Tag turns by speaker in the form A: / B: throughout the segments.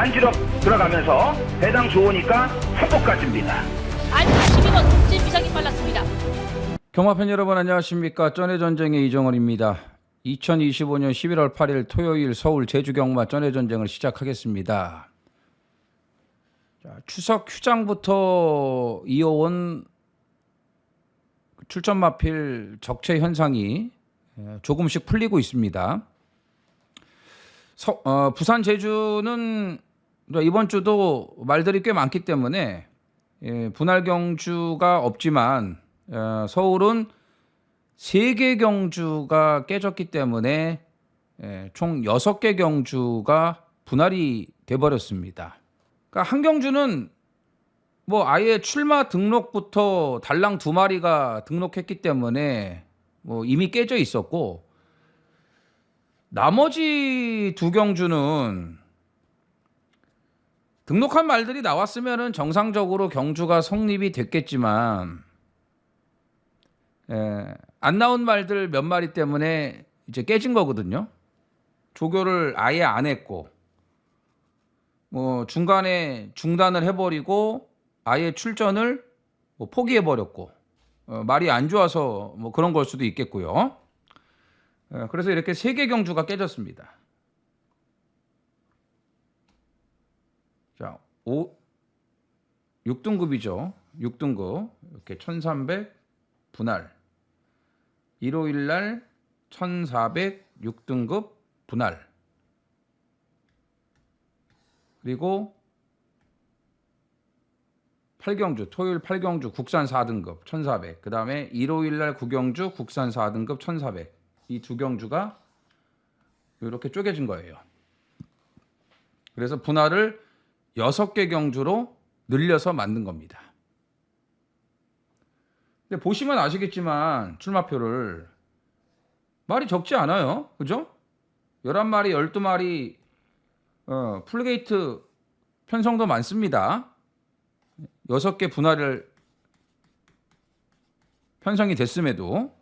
A: 반지력 들어가면서 배당 좋으니까 후보까지입니다.
B: 안 12번 독진 비상이 빨랐습니다.
C: 경마팬 여러분 안녕하십니까. 쩐해전쟁의 이정원입니다. 2025년 11월 8일 토요일 서울 제주경마 쩐해전쟁을 시작하겠습니다. 자, 추석 휴장부터 이어온 출전마필 적체 현상이 조금씩 풀리고 있습니다. 부산 제주는 이번 주도 말들이 꽤 많기 때문에 분할 경주가 없지만 서울은 3개 경주가 깨졌기 때문에 총 6개 경주가 분할이 돼버렸습니다. 그러니까 한 경주는 뭐 아예 출마 등록부터 달랑 2마리가 등록했기 때문에 뭐 이미 깨져 있었고, 나머지 2경주는 등록한 말들이 나왔으면은 정상적으로 경주가 성립이 됐겠지만 안 나온 말들 몇 마리 때문에 이제 깨진 거거든요. 조교를 아예 안 했고 뭐 중간에 중단을 해버리고 아예 출전을 뭐 포기해버렸고 말이 안 좋아서 뭐 그런 걸 수도 있겠고요. 그래서 이렇게 3개 경주가 깨졌습니다. 자, 6등급이죠. 6등급 이렇게 1300 분할, 일요일 날 1400 6등급 분할, 그리고 8경주 토요일 8경주 국산 4등급 1400, 그 다음에 일요일 날 9경주 국산 4등급 1400, 이 2경주가 이렇게 쪼개진 거예요. 그래서 분할을 6개 경주로 늘려서 만든 겁니다. 근데 보시면 아시겠지만 출마표를 말이 적지 않아요. 그죠? 11마리, 12마리 풀게이트 편성도 많습니다. 6개 분할을 편성이 됐음에도,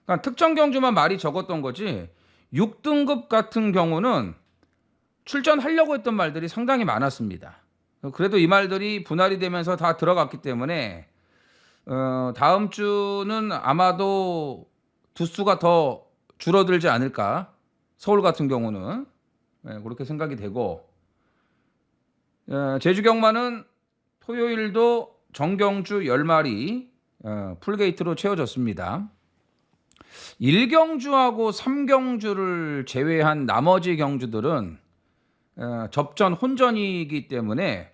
C: 그러니까 특정 경주만 말이 적었던 거지 6등급 같은 경우는 출전하려고 했던 말들이 상당히 많았습니다. 그래도 이 말들이 분할이 되면서 다 들어갔기 때문에 다음 주는 아마도 두수가 더 줄어들지 않을까. 서울 같은 경우는 그렇게 생각이 되고, 제주경마는 토요일도 정경주 10마리 풀게이트로 채워졌습니다. 1경주하고 3경주를 제외한 나머지 경주들은 접전 혼전이기 때문에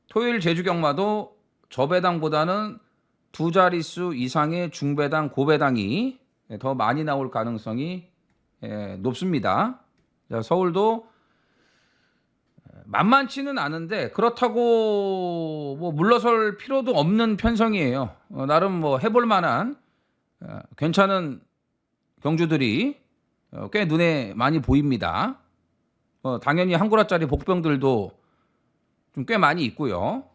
C: 토요일 제주경마도 저배당보다는 2자릿수 이상의 중배당, 고배당이 더 많이 나올 가능성이 높습니다. 서울도 만만치는 않은데 그렇다고 뭐 물러설 필요도 없는 편성이에요. 나름 뭐 해볼 만한 괜찮은 경주들이 꽤 눈에 많이 보입니다. 당연히 한 구라짜리 복병들도 좀 꽤 많이 있고요.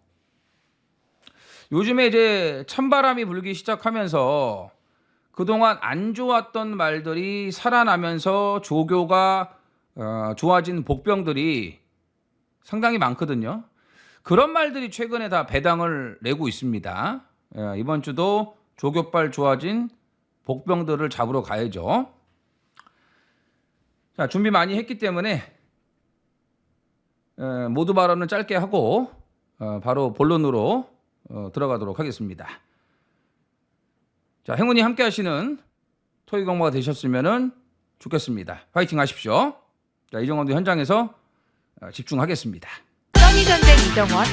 C: 요즘에 이제 찬바람이 불기 시작하면서 그동안 안 좋았던 말들이 살아나면서 조교가 좋아진 복병들이 상당히 많거든요. 그런 말들이 최근에 다 배당을 내고 있습니다. 이번 주도 조교빨 좋아진 복병들을 잡으러 가야죠. 자, 준비 많이 했기 때문에 모두 발언은 짧게 하고 바로 본론으로 들어가도록 하겠습니다. 자, 행운이 함께 하시는 토요 경마가 되셨으면 좋겠습니다. 파이팅 하십시오. 자, 이정원도 현장에서 집중하겠습니다.
D: 써니전쟁 이정원.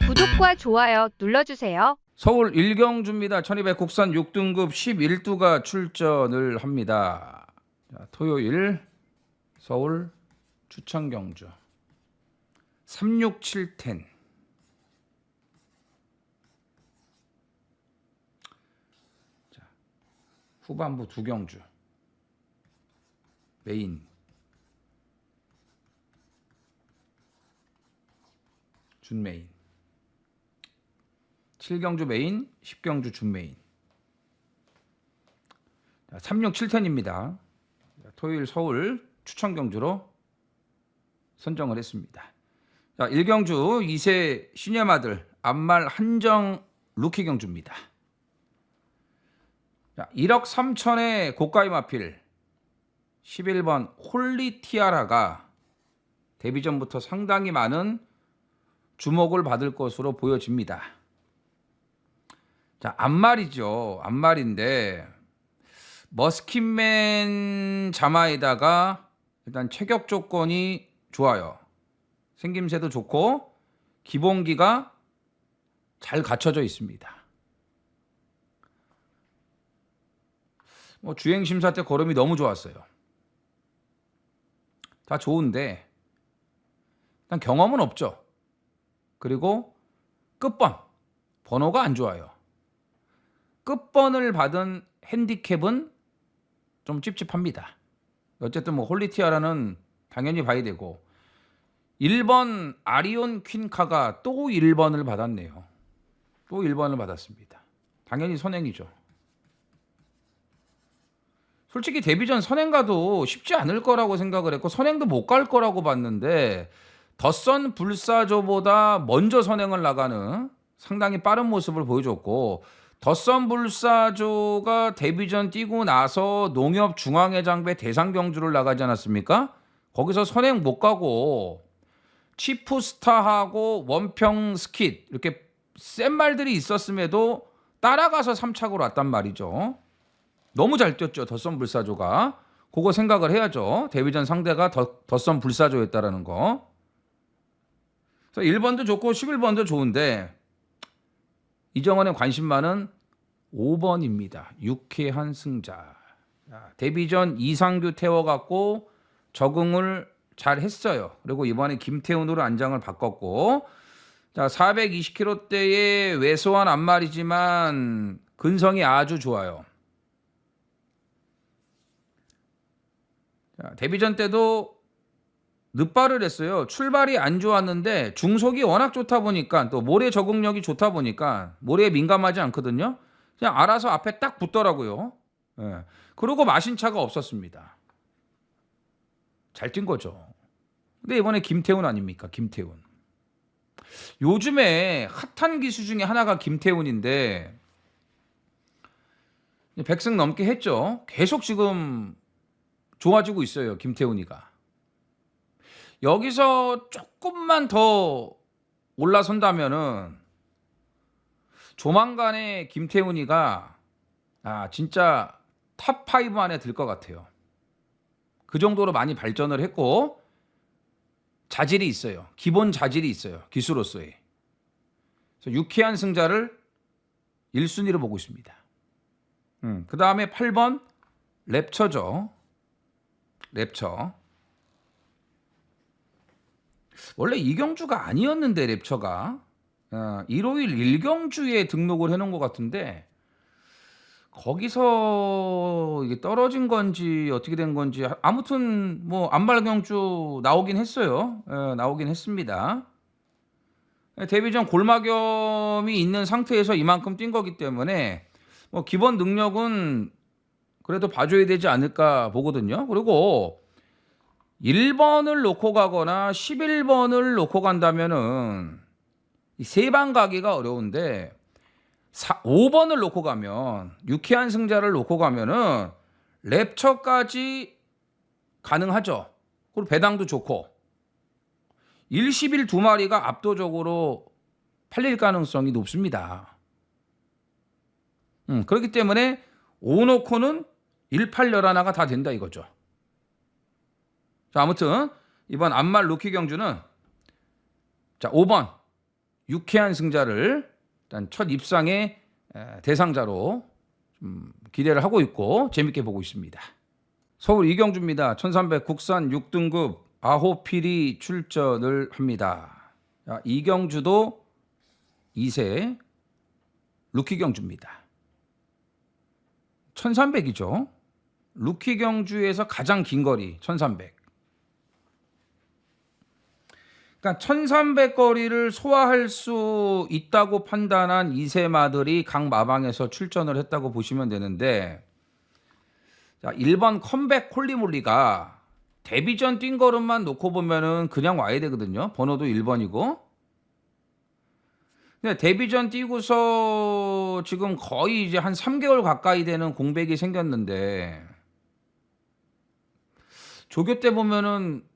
D: 구독과 좋아요 눌러주세요. 서울
C: 서울 1경주입니다. 1200 국산 6등급 11두가 출전을 합니다. 자, 토요일 서울 추천경주 36710. 자, 후반부 2경주 메인, 준메인, 7경주 메인, 10경주 준메인. 36710입니다. 토요일 서울 추천 경주로 선정을 했습니다. 자, 1경주 2세 신예마들 앞말 한정 루키 경주입니다. 자, 1억 3천의 고가의 마필 11번 홀리티아라가 데뷔 전부터 상당히 많은 주목을 받을 것으로 보여집니다. 자, 앞말이죠. 앞말인데 머스킷맨 자마에다가 일단 체격 조건이 좋아요. 생김새도 좋고 기본기가 잘 갖춰져 있습니다. 주행 심사 때 걸음이 너무 좋았어요. 다 좋은데 일단 경험은 없죠. 그리고 끝번 번호가 안 좋아요. 끝번을 받은 핸디캡은 좀 찝찝합니다. 어쨌든 홀리티아라는 당연히 봐야 되고 1번 아리온 퀸카가 또 1번을 받았네요. 또 1번을 받았습니다. 당연히 선행이죠. 솔직히 데뷔 전 선행가도 쉽지 않을 거라고 생각을 했고 선행도 못 갈 거라고 봤는데 더선 불사조보다 먼저 선행을 나가는 상당히 빠른 모습을 보여줬고 더선 불사조가 데뷔 전 뛰고 나서 농협 중앙회장배 대상경주를 나가지 않았습니까? 거기서 선행 못 가고 치프스타하고 원평 스킷 이렇게 센 말들이 있었음에도 따라가서 3착으로 왔단 말이죠. 너무 잘 뛰었죠. 더선 불사조가. 그거 생각을 해야죠. 데뷔 전 상대가 더선 불사조였다라는 거. 그래서 1번도 좋고 11번도 좋은데 이정원의 관심 많은 5번입니다. 유쾌한 승자. 데뷔 전 이상규 태워갖고 적응을 잘 했어요. 그리고 이번에 김태훈으로 안장을 바꿨고 자 420kg대의 왜소한 앞말이지만 근성이 아주 좋아요. 자, 데뷔 전 때도 늦발을 했어요. 출발이 안 좋았는데 중속이 워낙 좋다 보니까 또 모래 적응력이 좋다 보니까 모래에 민감하지 않거든요. 그냥 알아서 앞에 딱 붙더라고요. 예. 그리고 마신 차가 없었습니다. 잘 뛴 거죠. 근데 이번에 김태훈 아닙니까? 김태훈. 요즘에 핫한 기수 중에 하나가 김태훈인데 100승 넘게 했죠. 계속 지금 좋아지고 있어요. 김태훈이가. 여기서 조금만 더 올라선다면은 조만간에 김태훈이가 진짜 탑5 안에 들 것 같아요. 그 정도로 많이 발전을 했고 자질이 있어요. 기본 자질이 있어요. 기수로서의. 그래서 유쾌한 승자를 1순위로 보고 있습니다. 그 다음에 8번 랩처죠. 랩처. 원래 이경주가 아니었는데 랩처가 151 1경주에 등록을 해놓은 것 같은데 거기서 이게 떨어진 건지 어떻게 된 건지 아무튼 안발경주 나오긴 했어요. 나오긴 했습니다. 데뷔 전 골마겸이 있는 상태에서 이만큼 뛴 거기 때문에 기본 능력은 그래도 봐줘야 되지 않을까 보거든요. 그리고 1번을 놓고 가거나 11번을 놓고 간다면은 세 방 가기가 어려운데 5번을 놓고 가면 유쾌한 승자를 놓고 가면은 랩처까지 가능하죠. 그리고 배당도 좋고 1, 11 두 마리가 압도적으로 팔릴 가능성이 높습니다. 그렇기 때문에 5 놓고는 1, 8, 11가 다 된다 이거죠. 자, 아무튼 이번 앞말 루키 경주는 자 5번 유쾌한 승자를 일단 첫 입상의 대상자로 좀 기대를 하고 있고 재밌게 보고 있습니다. 서울 이경주입니다. 1300 국산 6등급 아호필이 출전을 합니다. 자, 이경주도 2세 루키 경주입니다. 1300이죠. 루키 경주에서 가장 긴 거리 1300. 그러니까 1300 거리를 소화할 수 있다고 판단한 2세 마들이 각 마방에서 출전을 했다고 보시면 되는데 자, 1번 컴백 콜리몰리가 데뷔전 뛴 걸음만 놓고 보면은 그냥 와야 되거든요. 번호도 1번이고. 근데 데뷔전 뛰고서 지금 거의 이제 한 3개월 가까이 되는 공백이 생겼는데 조교 때 보면은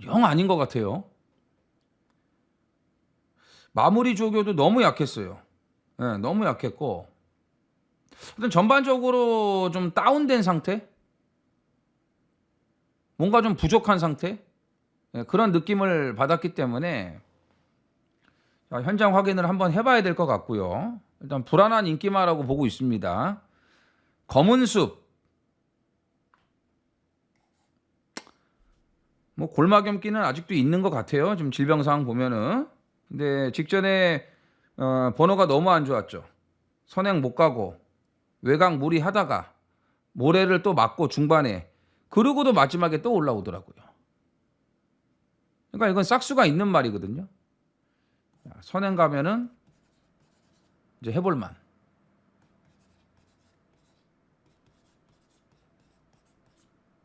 C: 영 아닌 것 같아요. 마무리 조교도 너무 약했어요. 네, 너무 약했고 일단 전반적으로 좀 다운된 상태? 뭔가 좀 부족한 상태? 네, 그런 느낌을 받았기 때문에 자, 현장 확인을 한번 해봐야 될 것 같고요. 일단 불안한 인기마라고 보고 있습니다. 검은숲 뭐 골마겸기는 아직도 있는 것 같아요. 지금 질병 상황 보면은. 근데 직전에 번호가 너무 안 좋았죠. 선행 못 가고 외곽 무리하다가 모래를 또 맞고 중반에 그러고도 마지막에 또 올라오더라고요. 그러니까 이건 싹수가 있는 말이거든요. 선행 가면은 이제 해볼만.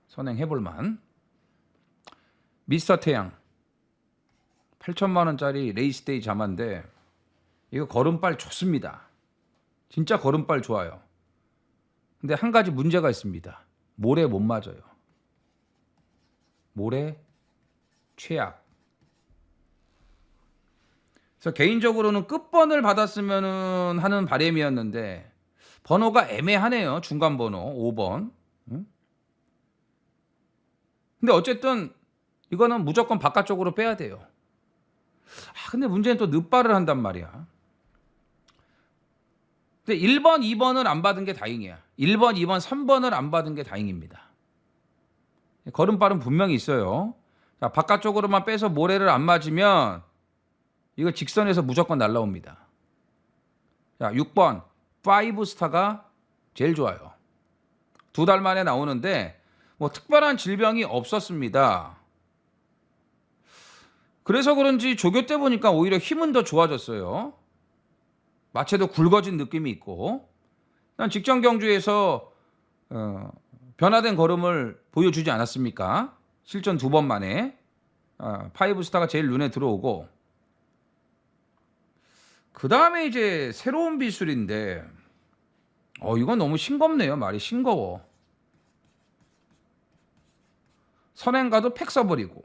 C: 선행 해볼만. 미스터 태양 8천만 원짜리 레이스데이 자마인데 이거 걸음발 좋습니다. 진짜 걸음발 좋아요. 근데 한 가지 문제가 있습니다. 모래 못 맞아요. 모래 최악. 그래서 개인적으로는 끝번을 받았으면 하는 바람이었는데 번호가 애매하네요. 중간 번호 5번. 근데 어쨌든 이거는 무조건 바깥쪽으로 빼야 돼요. 근데 문제는 또 늦발을 한단 말이야. 근데 1번, 2번을 안 받은 게 다행이야. 1번, 2번, 3번을 안 받은 게 다행입니다. 걸음발은 분명히 있어요. 자, 바깥쪽으로만 빼서 모래를 안 맞으면 이거 직선에서 무조건 날라옵니다. 자, 6번 5스타가 제일 좋아요. 2달 만에 나오는데 뭐 특별한 질병이 없었습니다. 그래서 그런지 조교 때 보니까 오히려 힘은 더 좋아졌어요. 마체도 굵어진 느낌이 있고 난 직전 경주에서 변화된 걸음을 보여주지 않았습니까? 실전 2번 만에 5스타가 제일 눈에 들어오고 그 다음에 이제 새로운 비술인데 이건 너무 싱겁네요. 말이 싱거워. 선행 가도 팩 써버리고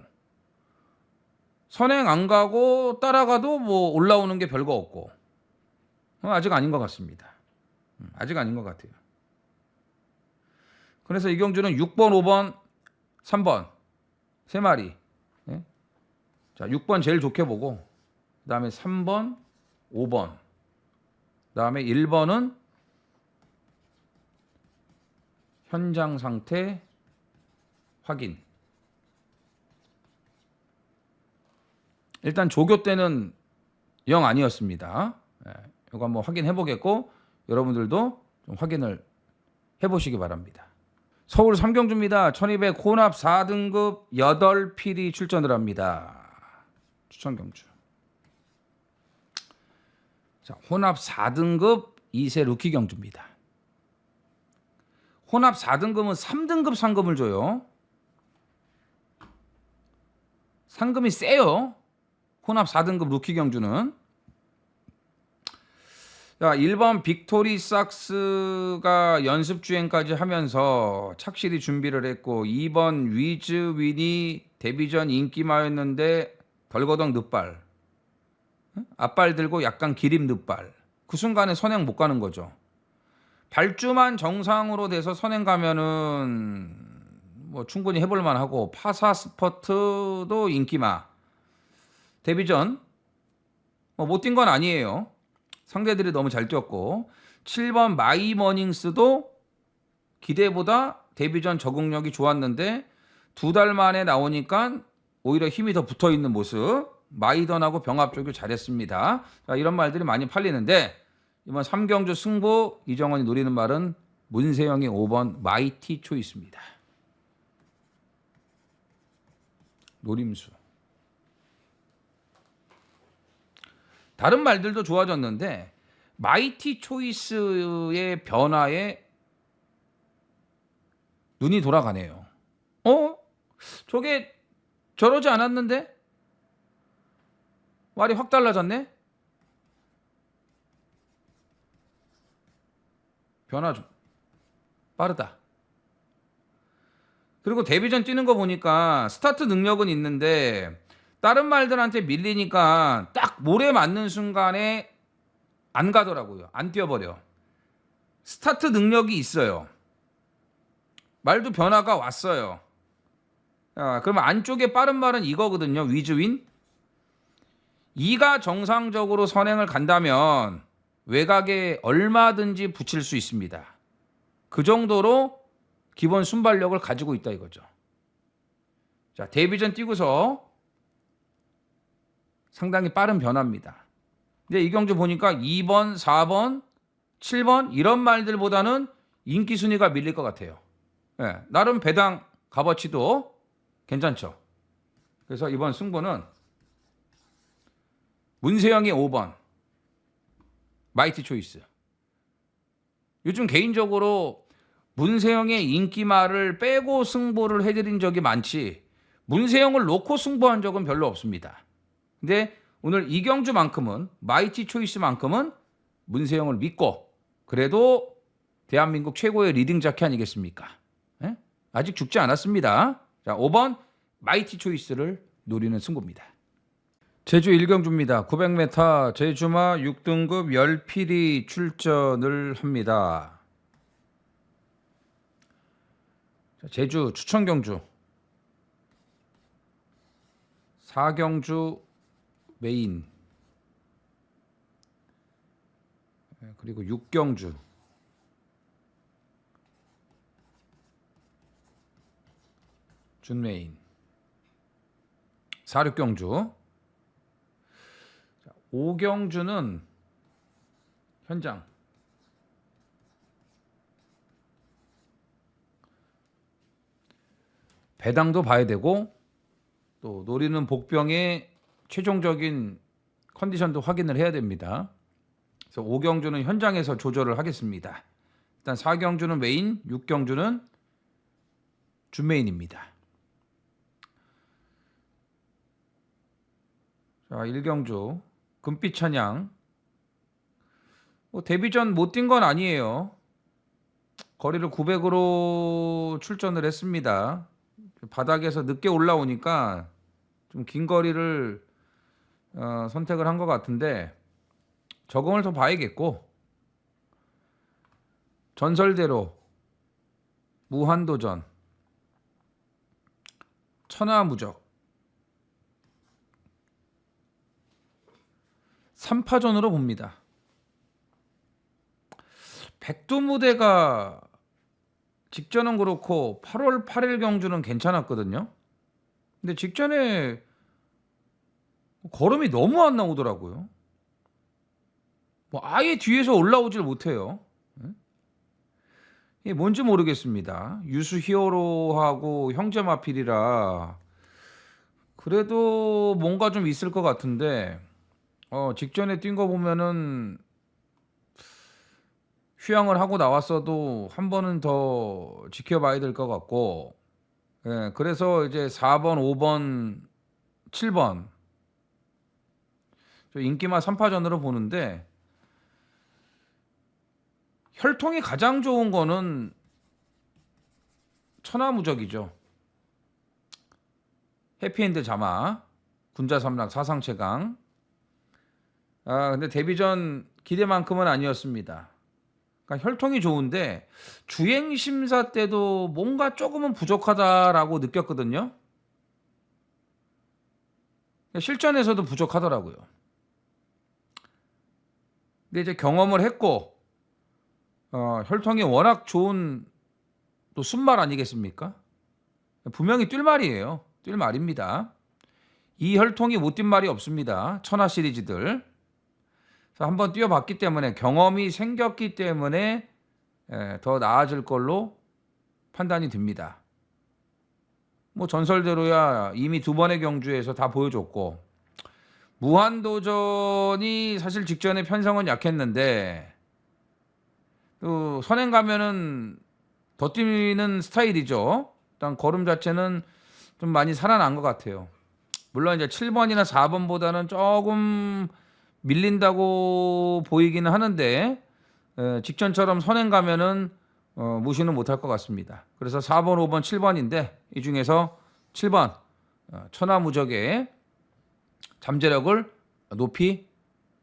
C: 선행 안 가고 따라가도 뭐 올라오는 게 별거 없고 아직 아닌 것 같습니다. 아직 아닌 것 같아요. 그래서 이 경주는 6번, 5번, 3번 세 마리. 네? 자, 6번 제일 좋게 보고 그 다음에 3번, 5번 그 다음에 1번은 현장 상태 확인. 일단 조교 때는 0 아니었습니다. 이거 한번 확인해 보겠고 여러분들도 좀 확인을 해보시기 바랍니다. 서울 3경주입니다. 1200 혼합 4등급 8필이 출전을 합니다. 추천 경주. 자, 혼합 4등급 2세 루키 경주입니다. 혼합 4등급은 3등급 상금을 줘요. 상금이 세요. 혼합 4등급 루키 경주는. 자, 1번 빅토리 삭스가 연습 주행까지 하면서 착실히 준비를 했고 2번 위즈 윈이 데뷔전 인기마였는데 덜거덩 늦발. 앞발 들고 약간 기립 늦발. 그 순간에 선행 못 가는 거죠. 발주만 정상으로 돼서 선행 가면은 뭐 충분히 해볼 만하고 파사 스퍼트도 인기마. 데뷔전 못 뛴 건 아니에요. 상대들이 너무 잘 뛰었고 7번 마이 머닝스도 기대보다 데뷔전 적응력이 좋았는데 2달 만에 나오니까 오히려 힘이 더 붙어있는 모습. 마이던하고 병합 조교 잘했습니다. 자, 이런 말들이 많이 팔리는데 이번 3경주 승부 이정원이 노리는 말은 문세영의 5번 마이티 초이스입니다. 노림수. 다른 말들도 좋아졌는데 마이티 초이스의 변화에 눈이 돌아가네요. 저게 저러지 않았는데? 말이 확 달라졌네? 변화 좀 빠르다. 그리고 데뷔전 뛰는 거 보니까 스타트 능력은 있는데 다른 말들한테 밀리니까 딱 몰에 맞는 순간에 안 가더라고요. 안 뛰어버려. 스타트 능력이 있어요. 말도 변화가 왔어요. 그러면 안쪽에 빠른 말은 이거거든요. 위즈윈. 2가 정상적으로 선행을 간다면 외곽에 얼마든지 붙일 수 있습니다. 그 정도로 기본 순발력을 가지고 있다 이거죠. 자, 데뷔전 뛰고서 상당히 빠른 변화입니다. 근데 이 경주 보니까 2번, 4번, 7번 이런 말들보다는 인기 순위가 밀릴 것 같아요. 나름 배당 값어치도 괜찮죠. 그래서 이번 승부는 문세영이 5번 마이티 초이스. 요즘 개인적으로 문세영의 인기말을 빼고 승부를 해드린 적이 많지 문세영을 놓고 승부한 적은 별로 없습니다. 근데 오늘 이경주만큼은 마이티 초이스만큼은 문세영을 믿고 그래도 대한민국 최고의 리딩 자켓 아니겠습니까? 아직 죽지 않았습니다. 자, 5번 마이티 초이스를 노리는 승부입니다. 제주 1경주입니다. 900m 제주마 6등급 열필이 출전을 합니다. 자, 제주 추천경주 4경주 메인 그리고 6경주 준메인 4,6경주 5경주는 현장 배당도 봐야 되고 또 노리는 복병의 최종적인 컨디션도 확인을 해야 됩니다. 그래서 5경주는 현장에서 조절을 하겠습니다. 일단 4경주는 메인, 6경주는 준메인입니다. 자, 1경주 금빛 찬양 데뷔전 못 뛴 건 아니에요. 거리를 900으로 출전을 했습니다. 바닥에서 늦게 올라오니까 좀 긴 거리를 선택을 한 것 같은데 적응을 더 봐야겠고 전설대로 무한도전 천하무적 3파전으로 봅니다. 백두무대가 직전은 그렇고 8월 8일 경주는 괜찮았거든요. 근데 직전에 걸음이 너무 안 나오더라고요. 아예 뒤에서 올라오질 못해요. 이게 뭔지 모르겠습니다. 유수 히어로하고 형제 마필이라 그래도 뭔가 좀 있을 것 같은데 직전에 뛴 거 보면은 휴양을 하고 나왔어도 한 번은 더 지켜봐야 될 것 같고 그래서 이제 4번, 5번, 7번 인기마 3파전으로 보는데 혈통이 가장 좋은 거는 천하무적이죠. 해피엔드 자마 군자삼락 사상최강 근데 데뷔전 기대만큼은 아니었습니다. 그러니까 혈통이 좋은데 주행심사 때도 뭔가 조금은 부족하다라고 느꼈거든요. 실전에서도 부족하더라고요. 근데 이제 경험을 했고 혈통이 워낙 좋은 또 순말 아니겠습니까? 분명히 뛸 말이에요. 뛸 말입니다. 이 혈통이 못 뛴 말이 없습니다. 천하 시리즈들. 한번 뛰어봤기 때문에 경험이 생겼기 때문에 더 나아질 걸로 판단이 됩니다. 전설대로야 이미 2번의 경주에서 다 보여줬고 무한도전이 사실 직전에 편성은 약했는데 또 선행 가면은 더 뛰는 스타일이죠. 일단 걸음 자체는 좀 많이 살아난 것 같아요. 물론 이제 7번이나 4번보다는 조금 밀린다고 보이기는 하는데 직전처럼 선행 가면은 무시는 못할 것 같습니다. 그래서 4번, 5번, 7번인데 이 중에서 7번 천하무적의 잠재력을 높이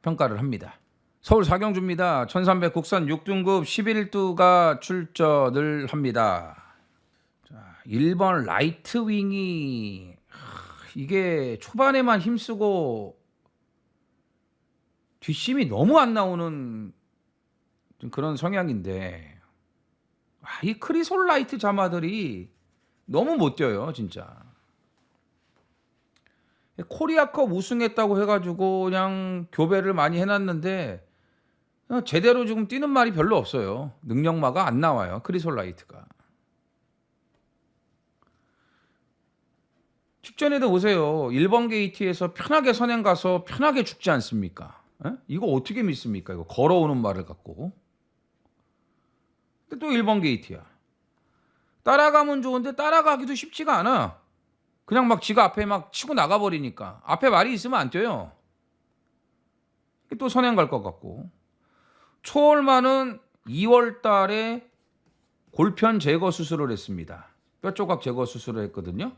C: 평가를 합니다. 서울 사경주입니다. 1300 국산 6등급 11두가 출전을 합니다. 자, 1번 라이트윙이 이게 초반에만 힘쓰고 뒷심이 너무 안 나오는 그런 성향인데 이 크리솔 라이트 자마들이 너무 못 뛰어요 진짜. 코리아컵 우승했다고 해가지고 그냥 교배를 많이 해놨는데 제대로 지금 뛰는 말이 별로 없어요. 능력마가 안 나와요 크리솔 라이트가. 직전에도 보세요. 1번 게이트에서 편하게 선행 가서 편하게 죽지 않습니까? 이거 어떻게 믿습니까? 이거 걸어오는 말을 갖고. 근데 또 1번 게이트야. 따라가면 좋은데 따라가기도 쉽지가 않아. 그냥 막 지가 앞에 막 치고 나가버리니까. 앞에 말이 있으면 안 뛰어요. 또 선행 갈 것 같고. 초월만은 2월 달에 골편 제거 수술을 했습니다. 뼈 조각 제거 수술을 했거든요.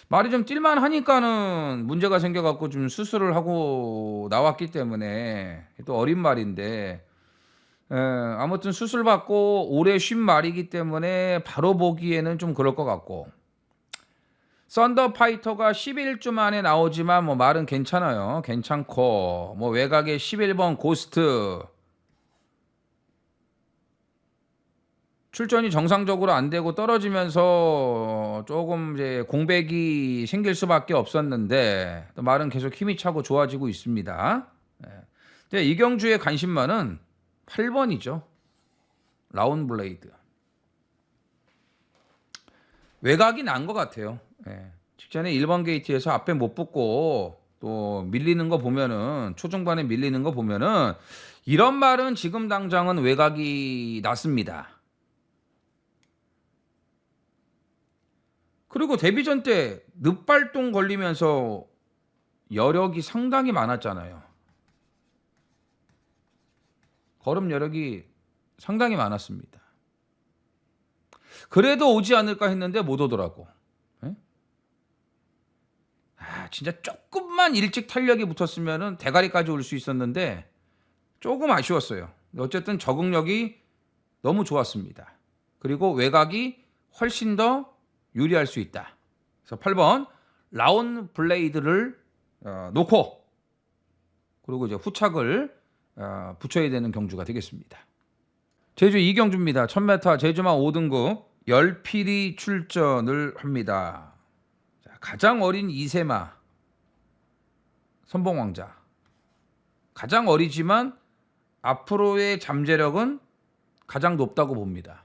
C: 말이 좀 뛸만 하니까는 문제가 생겨갖고 좀 수술을 하고 나왔기 때문에 또 어린 말인데 아무튼 수술 받고 오래 쉰 말이기 때문에 바로 보기에는 좀 그럴 것 같고 썬더파이터가 11주 만에 나오지만 뭐 말은 괜찮아요. 괜찮고 뭐 외곽에 11번 고스트 출전이 정상적으로 안 되고 떨어지면서 조금 이제 공백이 생길 수밖에 없었는데 또 말은 계속 힘이 차고 좋아지고 있습니다. 근데 이경주의 관심만은 8번이죠. 라운 블레이드. 외곽이 난 것 같아요. 직전에 1번 게이트에서 앞에 못 붙고 또 밀리는 거 보면은 초중반에 밀리는 거 보면은 이런 말은 지금 당장은 외곽이 났습니다. 그리고 데뷔전 때 늪발동 걸리면서 여력이 상당히 많았잖아요. 걸음 여력이 상당히 많았습니다. 그래도 오지 않을까 했는데 못 오더라고. 진짜 조금만 일찍 탄력이 붙었으면 대가리까지 올 수 있었는데 조금 아쉬웠어요. 어쨌든 적응력이 너무 좋았습니다. 그리고 외곽이 훨씬 더 유리할 수 있다. 그래서 8번 라운 블레이드를 놓고 그리고 이제 후착을 붙여야 되는 경주가 되겠습니다. 제주 이경주입니다. 1000m 제주마 5등급 10필이 출전을 합니다. 자, 가장 어린 이세마 선봉왕자. 가장 어리지만 앞으로의 잠재력은 가장 높다고 봅니다.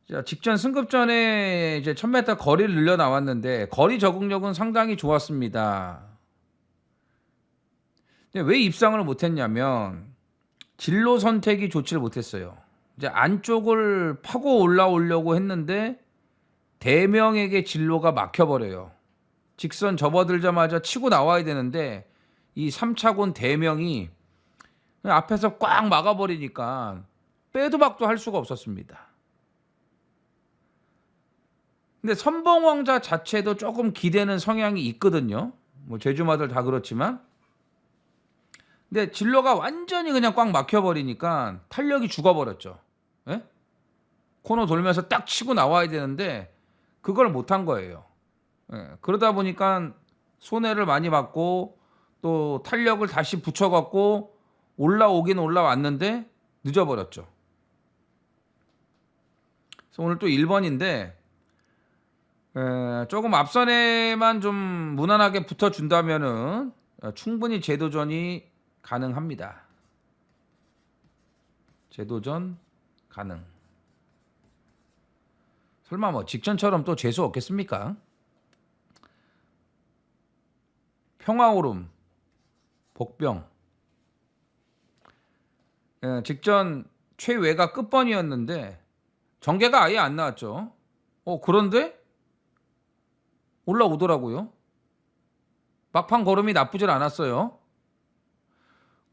C: 자, 직전 승급전에 이제 1000m 거리를 늘려 나왔는데 거리 적응력은 상당히 좋았습니다. 근데 왜 입상을 못했냐면 진로 선택이 좋지를 못했어요. 이제 안쪽을 파고 올라오려고 했는데 대명에게 진로가 막혀버려요. 직선 접어들자마자 치고 나와야 되는데 이 3차곤 대명이 앞에서 꽉 막아버리니까 빼도 박도 할 수가 없었습니다. 근데 선봉왕자 자체도 조금 기대는 성향이 있거든요. 뭐 제주마들 다 그렇지만. 근데 진로가 완전히 그냥 꽉 막혀버리니까 탄력이 죽어버렸죠. 코너 돌면서 딱 치고 나와야 되는데 그걸 못한 거예요. 그러다 보니까 손해를 많이 받고 또 탄력을 다시 붙여갖고 올라오긴 올라왔는데 늦어버렸죠. 그래서 오늘 또 1번인데 조금 앞선에만 좀 무난하게 붙어준다면은 충분히 재도전이 가능합니다. 재도전 가능. 설마 뭐 직전처럼 또 재수 없겠습니까? 평화오름 복병. 직전 최외가 끝번이었는데 정계가 아예 안 나왔죠. 그런데 올라오더라고요. 막판 걸음이 나쁘질 않았어요.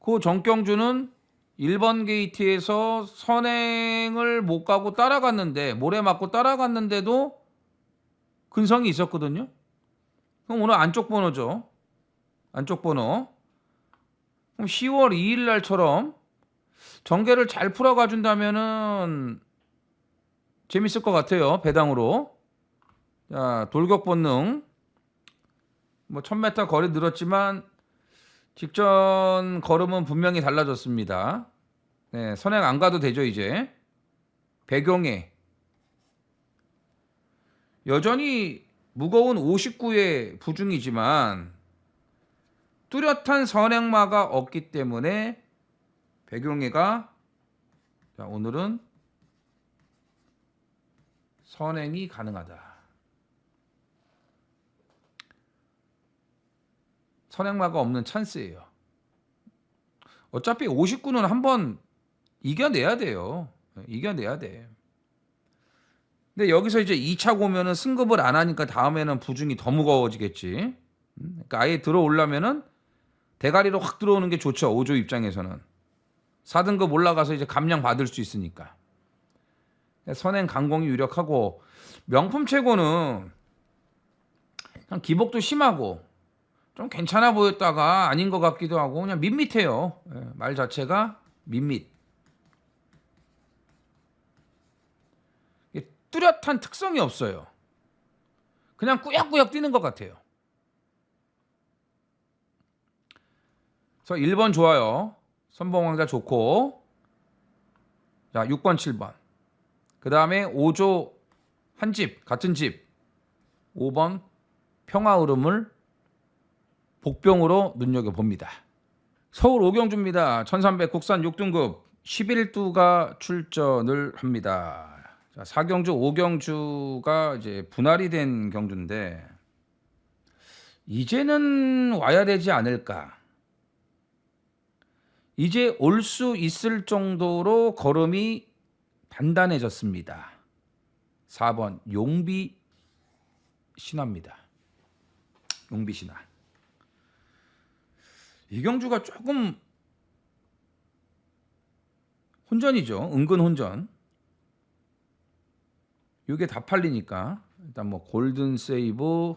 C: 그 정경주는 1번 게이트에서 선행을 못 가고 따라갔는데, 모래 맞고 따라갔는데도 근성이 있었거든요. 그럼 오늘 안쪽 번호죠. 안쪽 번호. 그럼 10월 2일 날처럼 정계를 잘 풀어가 준다면은 재밌을 것 같아요. 배당으로. 자, 돌격 본능. 뭐 1000m 거리 늘었지만 직전 걸음은 분명히 달라졌습니다. 네, 선행 안 가도 되죠, 이제. 배경에 여전히 무거운 59의 부중이지만 뚜렷한 선행마가 없기 때문에 배경에가 자, 오늘은 선행이 가능하다. 선행마가 없는 찬스예요. 어차피 59는 한번 이겨내야 돼요. 이겨내야 돼. 근데 여기서 이제 2차 고면은 승급을 안 하니까 다음에는 부중이 더 무거워지겠지. 그러니까 아예 들어오려면은 대가리로 확 들어오는 게 좋죠. 5조 입장에서는. 4등급 올라가서 이제 감량 받을 수 있으니까. 선행 강공이 유력하고, 명품 최고는 그냥 기복도 심하고 좀 괜찮아 보였다가 아닌 것 같기도 하고 그냥 밋밋해요. 말 자체가 밋밋. 뚜렷한 특성이 없어요. 그냥 꾸역꾸역 뛰는 것 같아요. 그래서 1번 좋아요. 선봉왕자 좋고, 자 6번 7번. 그 다음에 5조 한 집, 같은 집 5번 평화흐름을 복병으로 눈여겨봅니다. 서울 오경주입니다. 1300 국산 6등급 11두가 출전을 합니다. 자, 4경주 5경주가 이제 분할이 된 경주인데 이제는 와야 되지 않을까. 이제 올 수 있을 정도로 걸음이 단단해졌습니다. 4번 용비 신화입니다. 용비 신화. 이 경주가 조금 혼전이죠. 은근 혼전. 이게 다 팔리니까 일단 뭐 골든 세이브,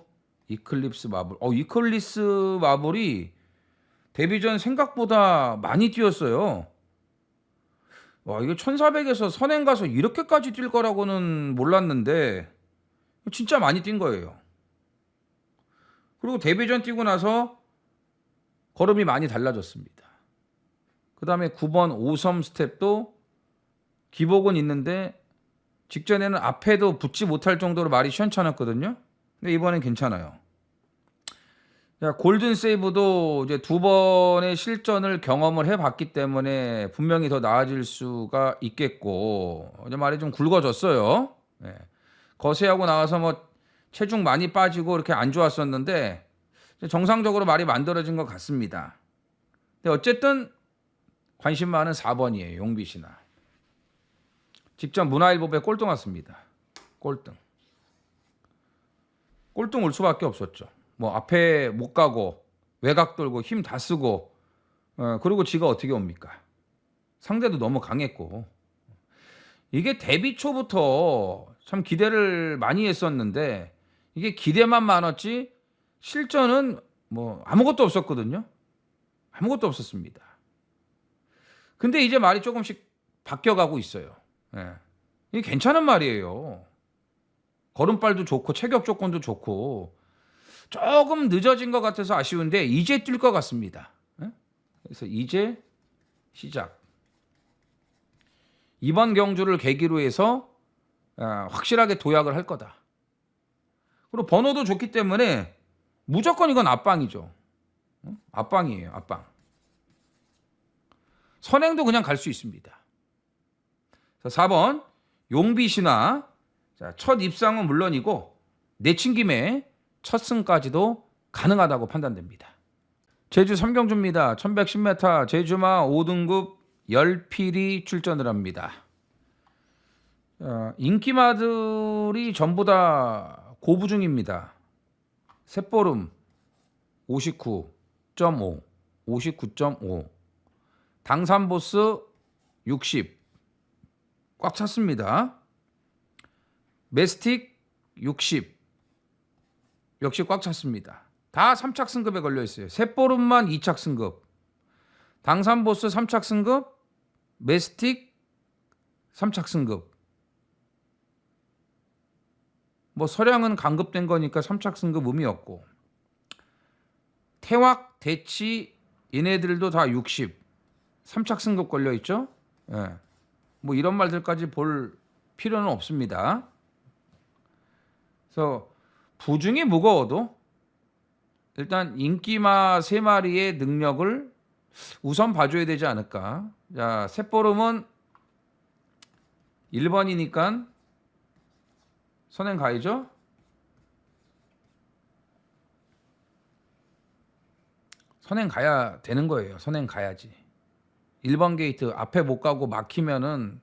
C: 이클립스 마블. 이클립스 마블이 데뷔 전 생각보다 많이 뛰었어요. 와, 이게 1400에서 선행 가서 이렇게까지 뛸 거라고는 몰랐는데 진짜 많이 뛴 거예요. 그리고 데뷔 전 뛰고 나서 걸음이 많이 달라졌습니다. 그 다음에 9번 오섬 스텝도 기복은 있는데 직전에는 앞에도 붙지 못할 정도로 말이 시원찮았거든요. 근데 이번엔 괜찮아요. 자, 골든 세이브도 이제 2번의 실전을 경험을 해봤기 때문에 분명히 더 나아질 수가 있겠고, 이제 말이 좀 굵어졌어요. 네. 거세하고 나와서 뭐 체중 많이 빠지고 이렇게 안 좋았었는데 정상적으로 말이 만들어진 것 같습니다. 근데 어쨌든 관심 많은 4번이에요. 용비신화. 직접 문화일보에 꼴등 왔습니다. 꼴등 올 수밖에 없었죠. 뭐 앞에 못 가고 외곽 돌고 힘 다 쓰고 그리고 지가 어떻게 옵니까? 상대도 너무 강했고. 이게 데뷔 초부터 참 기대를 많이 했었는데 이게 기대만 많았지 실전은 뭐 아무것도 없었거든요. 아무것도 없었습니다. 근데 이제 말이 조금씩 바뀌어가고 있어요. 이게 괜찮은 말이에요. 걸음발도 좋고 체격 조건도 좋고 조금 늦어진 것 같아서 아쉬운데 이제 뛸 것 같습니다. 그래서 이제 시작. 이번 경주를 계기로 해서 확실하게 도약을 할 거다. 그리고 번호도 좋기 때문에 무조건 이건 앞방이죠. 앞방이에요. 앞방. 선행도 그냥 갈 수 있습니다. 자, 4번 용비신화. 자, 첫 입상은 물론이고 내친 김에 첫 승까지도 가능하다고 판단됩니다. 제주 3경주입니다. 1110m 제주마 5등급 열필이 출전을 합니다. 인기마들이 전부 다 고부 중입니다. 셋보름 59.5, 59.5, 당산보스 60, 꽉 찼습니다. 메스틱 60, 역시 꽉 찼습니다. 다 3착 승급에 걸려 있어요. 셋보름만 2착 승급, 당산보스 3착 승급, 메스틱 3착 승급. 뭐 서량은 강급된 거니까 3착 승급 의미 없고, 태왁, 대치 얘네들도 다 60, 3착 승급 걸려 있죠. 예. 뭐 이런 말들까지 볼 필요는 없습니다. 그래서 부중이 무거워도 일단 인기마 3마리의 능력을 우선 봐줘야 되지 않을까. 자, 셋보름은 1번이니까 선행 가야죠. 선행 가야 되는 거예요. 선행 가야지. 1번 게이트 앞에 못 가고 막히면은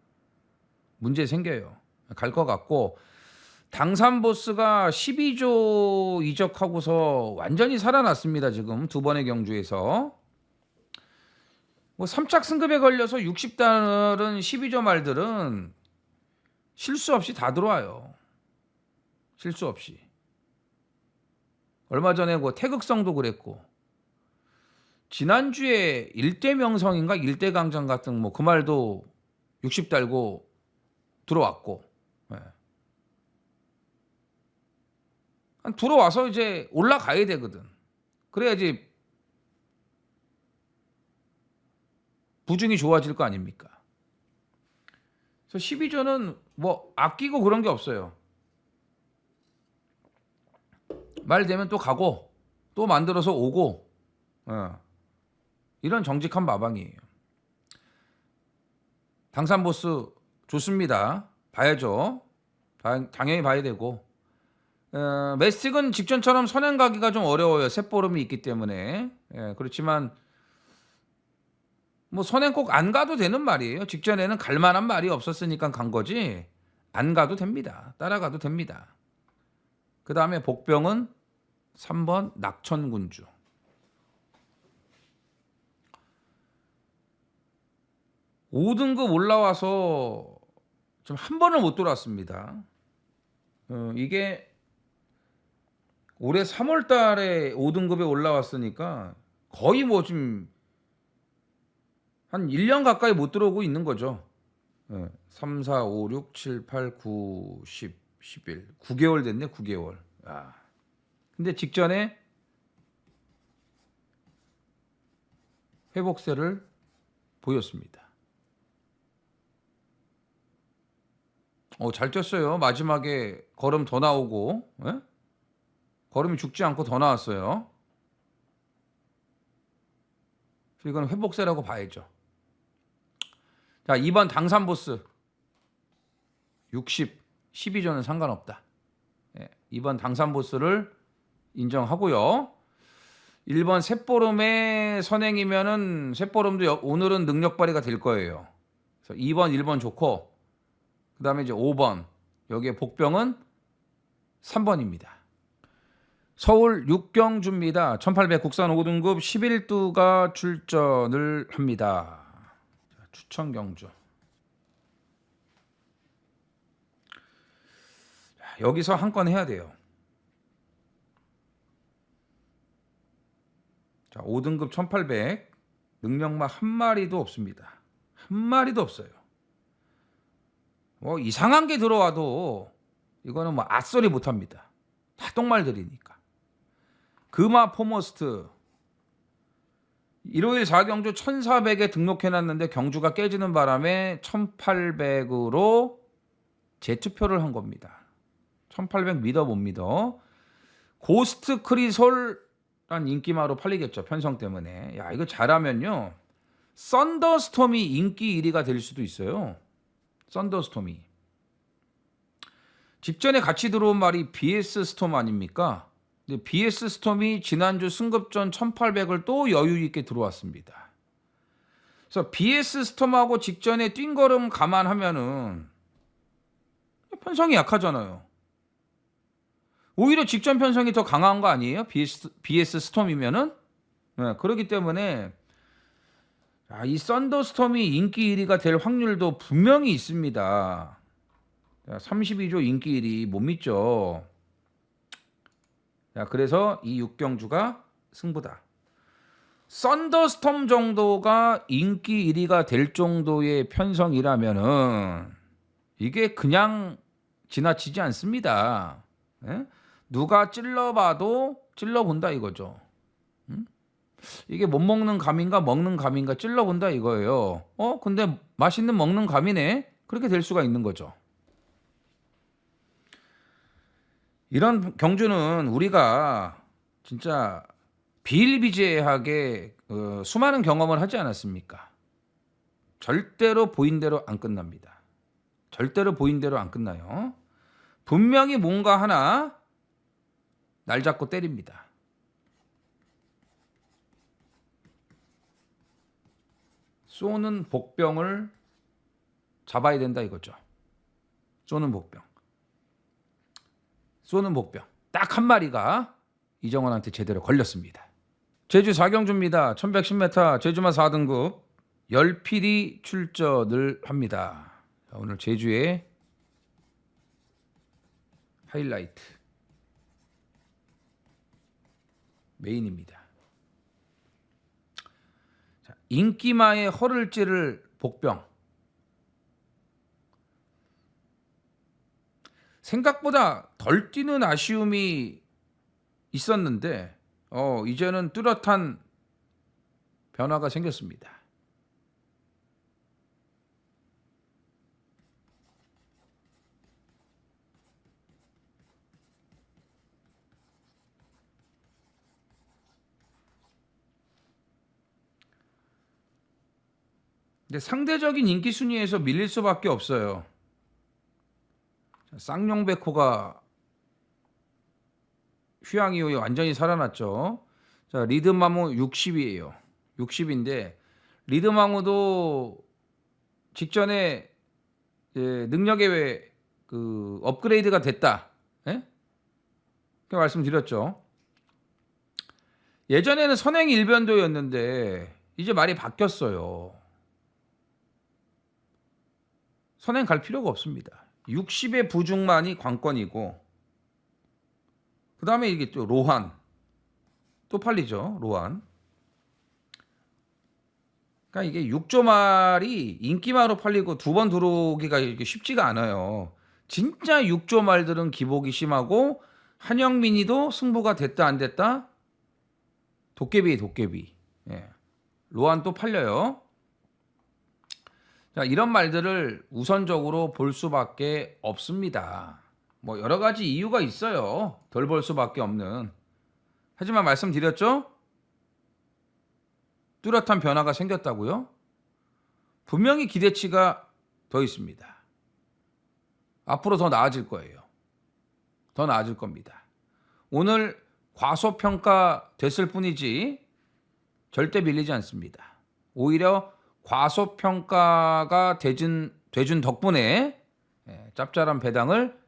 C: 문제 생겨요. 갈 것 같고, 당산보스가 12조 이적하고서 완전히 살아났습니다. 지금 두 번의 경주에서. 뭐 3착 승급에 걸려서 60달은 12조 말들은 실수 없이 다 들어와요. 실수 없이. 얼마 전에 뭐 태극성도 그랬고, 지난주에 일대명성인가 일대강정 같은 뭐 그 말도 60 달고 들어왔고, 예. 들어와서 이제 올라가야 되거든. 그래야지 부중이 좋아질 거 아닙니까? 그래서 12조는 뭐 아끼고 그런 게 없어요. 말 되면 또 가고 또 만들어서 오고, 이런 정직한 마방이에요. 당산보스 좋습니다. 봐야죠. 당연히 봐야 되고, 메스틱은 직전처럼 선행 가기가 좀 어려워요. 셋보름이 있기 때문에. 예, 그렇지만 뭐 선행 꼭 안 가도 되는 말이에요. 직전에는 갈 만한 말이 없었으니까 간 거지, 안 가도 됩니다. 따라가도 됩니다. 그 다음에 복병은 3번 낙천군주. (5등급) 올라와서 지금 한 번을 못 돌았습니다. 이게 올해 3월 달에 5등급에 올라왔으니까 거의 뭐 지금 한 1년 가까이 못 들어오고 있는 거죠. 3, 4, 5, 6, 7, 8, 9, 10, 11. 9개월 됐네, 9개월. 아. 근데 직전에 회복세를 보였습니다. 잘 뛰었어요. 마지막에 걸음 더 나오고, 걸음이 죽지 않고 더 나왔어요. 이건 회복세라고 봐야죠. 자, 2번 당산보스 60, 12조는 상관없다. 2번 당산보스를 인정하고요. 1번 셋보름의 선행이면은 셋보름도 오늘은 능력 발휘가 될 거예요. 그래서 2번, 1번 좋고, 그 다음에 이제 5번, 여기에 복병은 3번입니다. 서울 육경주입니다. 1800 국산 5등급 11두가 출전을 합니다. 자, 추천 경주. 자, 여기서 한 건 해야 돼요. 자, 5등급 1800 능력마 한 마리도 없습니다. 한 마리도 없어요. 뭐 이상한 게 들어와도 이거는 뭐 앗소리 못합니다. 다 똥말들이니까. 금화 포머스트 일요일 4경주 1400에 등록해놨는데 경주가 깨지는 바람에 1800으로 재투표를 한 겁니다. 1800 믿어 못 믿어. 고스트 크리솔 란 인기마로 팔리겠죠. 편성 때문에. 야, 이거 잘하면요 썬더스톰이 인기 1위가 될 수도 있어요. 썬더스톰이 직전에 같이 들어온 말이 BS 스톰 아닙니까? BS 스톰이 지난주 승급전 1800을 또 여유 있게 들어왔습니다. 그래서 BS 스톰하고 직전에 뛴 걸음 감안하면은 편성이 약하잖아요. 오히려 직전 편성이 더 강한 거 아니에요? BS 스톰이면은? 네, 그렇기 때문에 이 썬더스톰이 인기 1위가 될 확률도 분명히 있습니다. 32조 인기 1위 못 믿죠. 자, 그래서 이 6경주가 승부다. 썬더스톰 정도가 인기 1위가 될 정도의 편성이라면은 이게 그냥 지나치지 않습니다. 예? 누가 찔러봐도 찔러본다 이거죠. 이게 못 먹는 감인가 먹는 감인가 찔러본다 이거예요. 근데 맛있는 먹는 감이네. 그렇게 될 수가 있는 거죠. 이런 경주는 우리가 진짜 비일비재하게 수많은 경험을 하지 않았습니까? 절대로 보인 대로 안 끝납니다. 절대로 보인 대로 안 끝나요. 분명히 뭔가 하나 날 잡고 때립니다. 쏘는 복병을 잡아야 된다 이거죠. 쏘는 복병. 쏘는 복병. 딱 한 마리가 이정원한테 제대로 걸렸습니다. 제주 4경주입니다. 1110m 제주마 4등급 10필이 출전을 합니다. 자, 오늘 제주의 하이라이트 메인입니다. 자, 인기마의 허를 찌를 복병. 생각보다 덜 뛰는 아쉬움이 있었는데 이제는 뚜렷한 변화가 생겼습니다. 근데 상대적인 인기 순위에서 밀릴 수밖에 없어요. 쌍용백호가 휴양 이후에 완전히 살아났죠. 자, 리드마무 60이에요. 60인데 리드마무도 직전에 능력의 왜 업그레이드가 됐다. 예? 그렇게 말씀드렸죠. 예전에는 선행 일변도였는데 이제 말이 바뀌었어요. 선행 갈 필요가 없습니다. 60의 부중만이 관건이고 그 다음에 이게 또 로한 또 팔리죠. 로한. 그러니까 이게 6조 말이 인기마로 팔리고 두 번 들어오기가 이렇게 쉽지가 않아요. 진짜 6조 말들은 기복이 심하고 한영민이도 승부가 됐다 안 됐다 도깨비에 도깨비. 예. 로한 또 팔려요. 자, 이런 말들을 우선적으로 볼 수밖에 없습니다. 뭐 여러 가지 이유가 있어요. 덜 볼 수밖에 없는. 하지만 말씀드렸죠? 뚜렷한 변화가 생겼다고요? 분명히 기대치가 더 있습니다. 앞으로 더 나아질 거예요. 더 나아질 겁니다. 오늘 과소평가 됐을 뿐이지 절대 밀리지 않습니다. 오히려 과소평가가 돼준 덕분에 짭짤한 배당을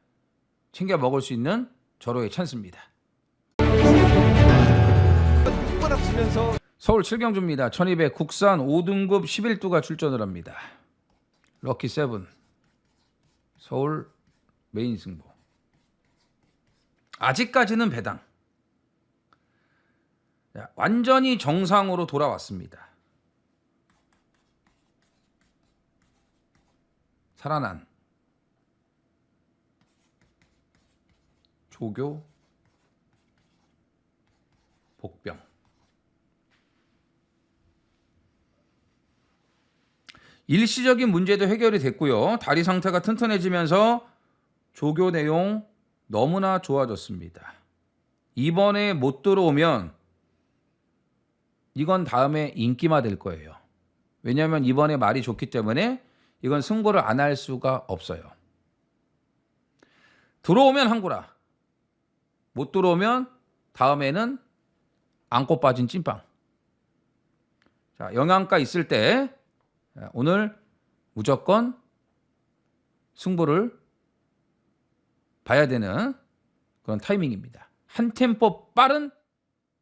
C: 챙겨 먹을 수 있는 절호의 찬스입니다. 서울 7경주입니다. 1200 국산 5등급 11두가 출전을 합니다. 럭키 7 서울 메인 승부. 아직까지는 배당. 완전히 정상으로 돌아왔습니다. 살아난 조교 복병. 일시적인 문제도 해결이 됐고요. 다리 상태가 튼튼해지면서 조교 내용 너무나 좋아졌습니다. 이번에 못 들어오면 이건 다음에 인기마 될 거예요. 왜냐하면 이번에 말이 좋기 때문에 이건 승부를 안 할 수가 없어요. 들어오면 항구라. 못 들어오면 다음에는 안고 빠진 찐빵. 자, 영양가 있을 때 오늘 무조건 승부를 봐야 되는 그런 타이밍입니다. 한 템포 빠른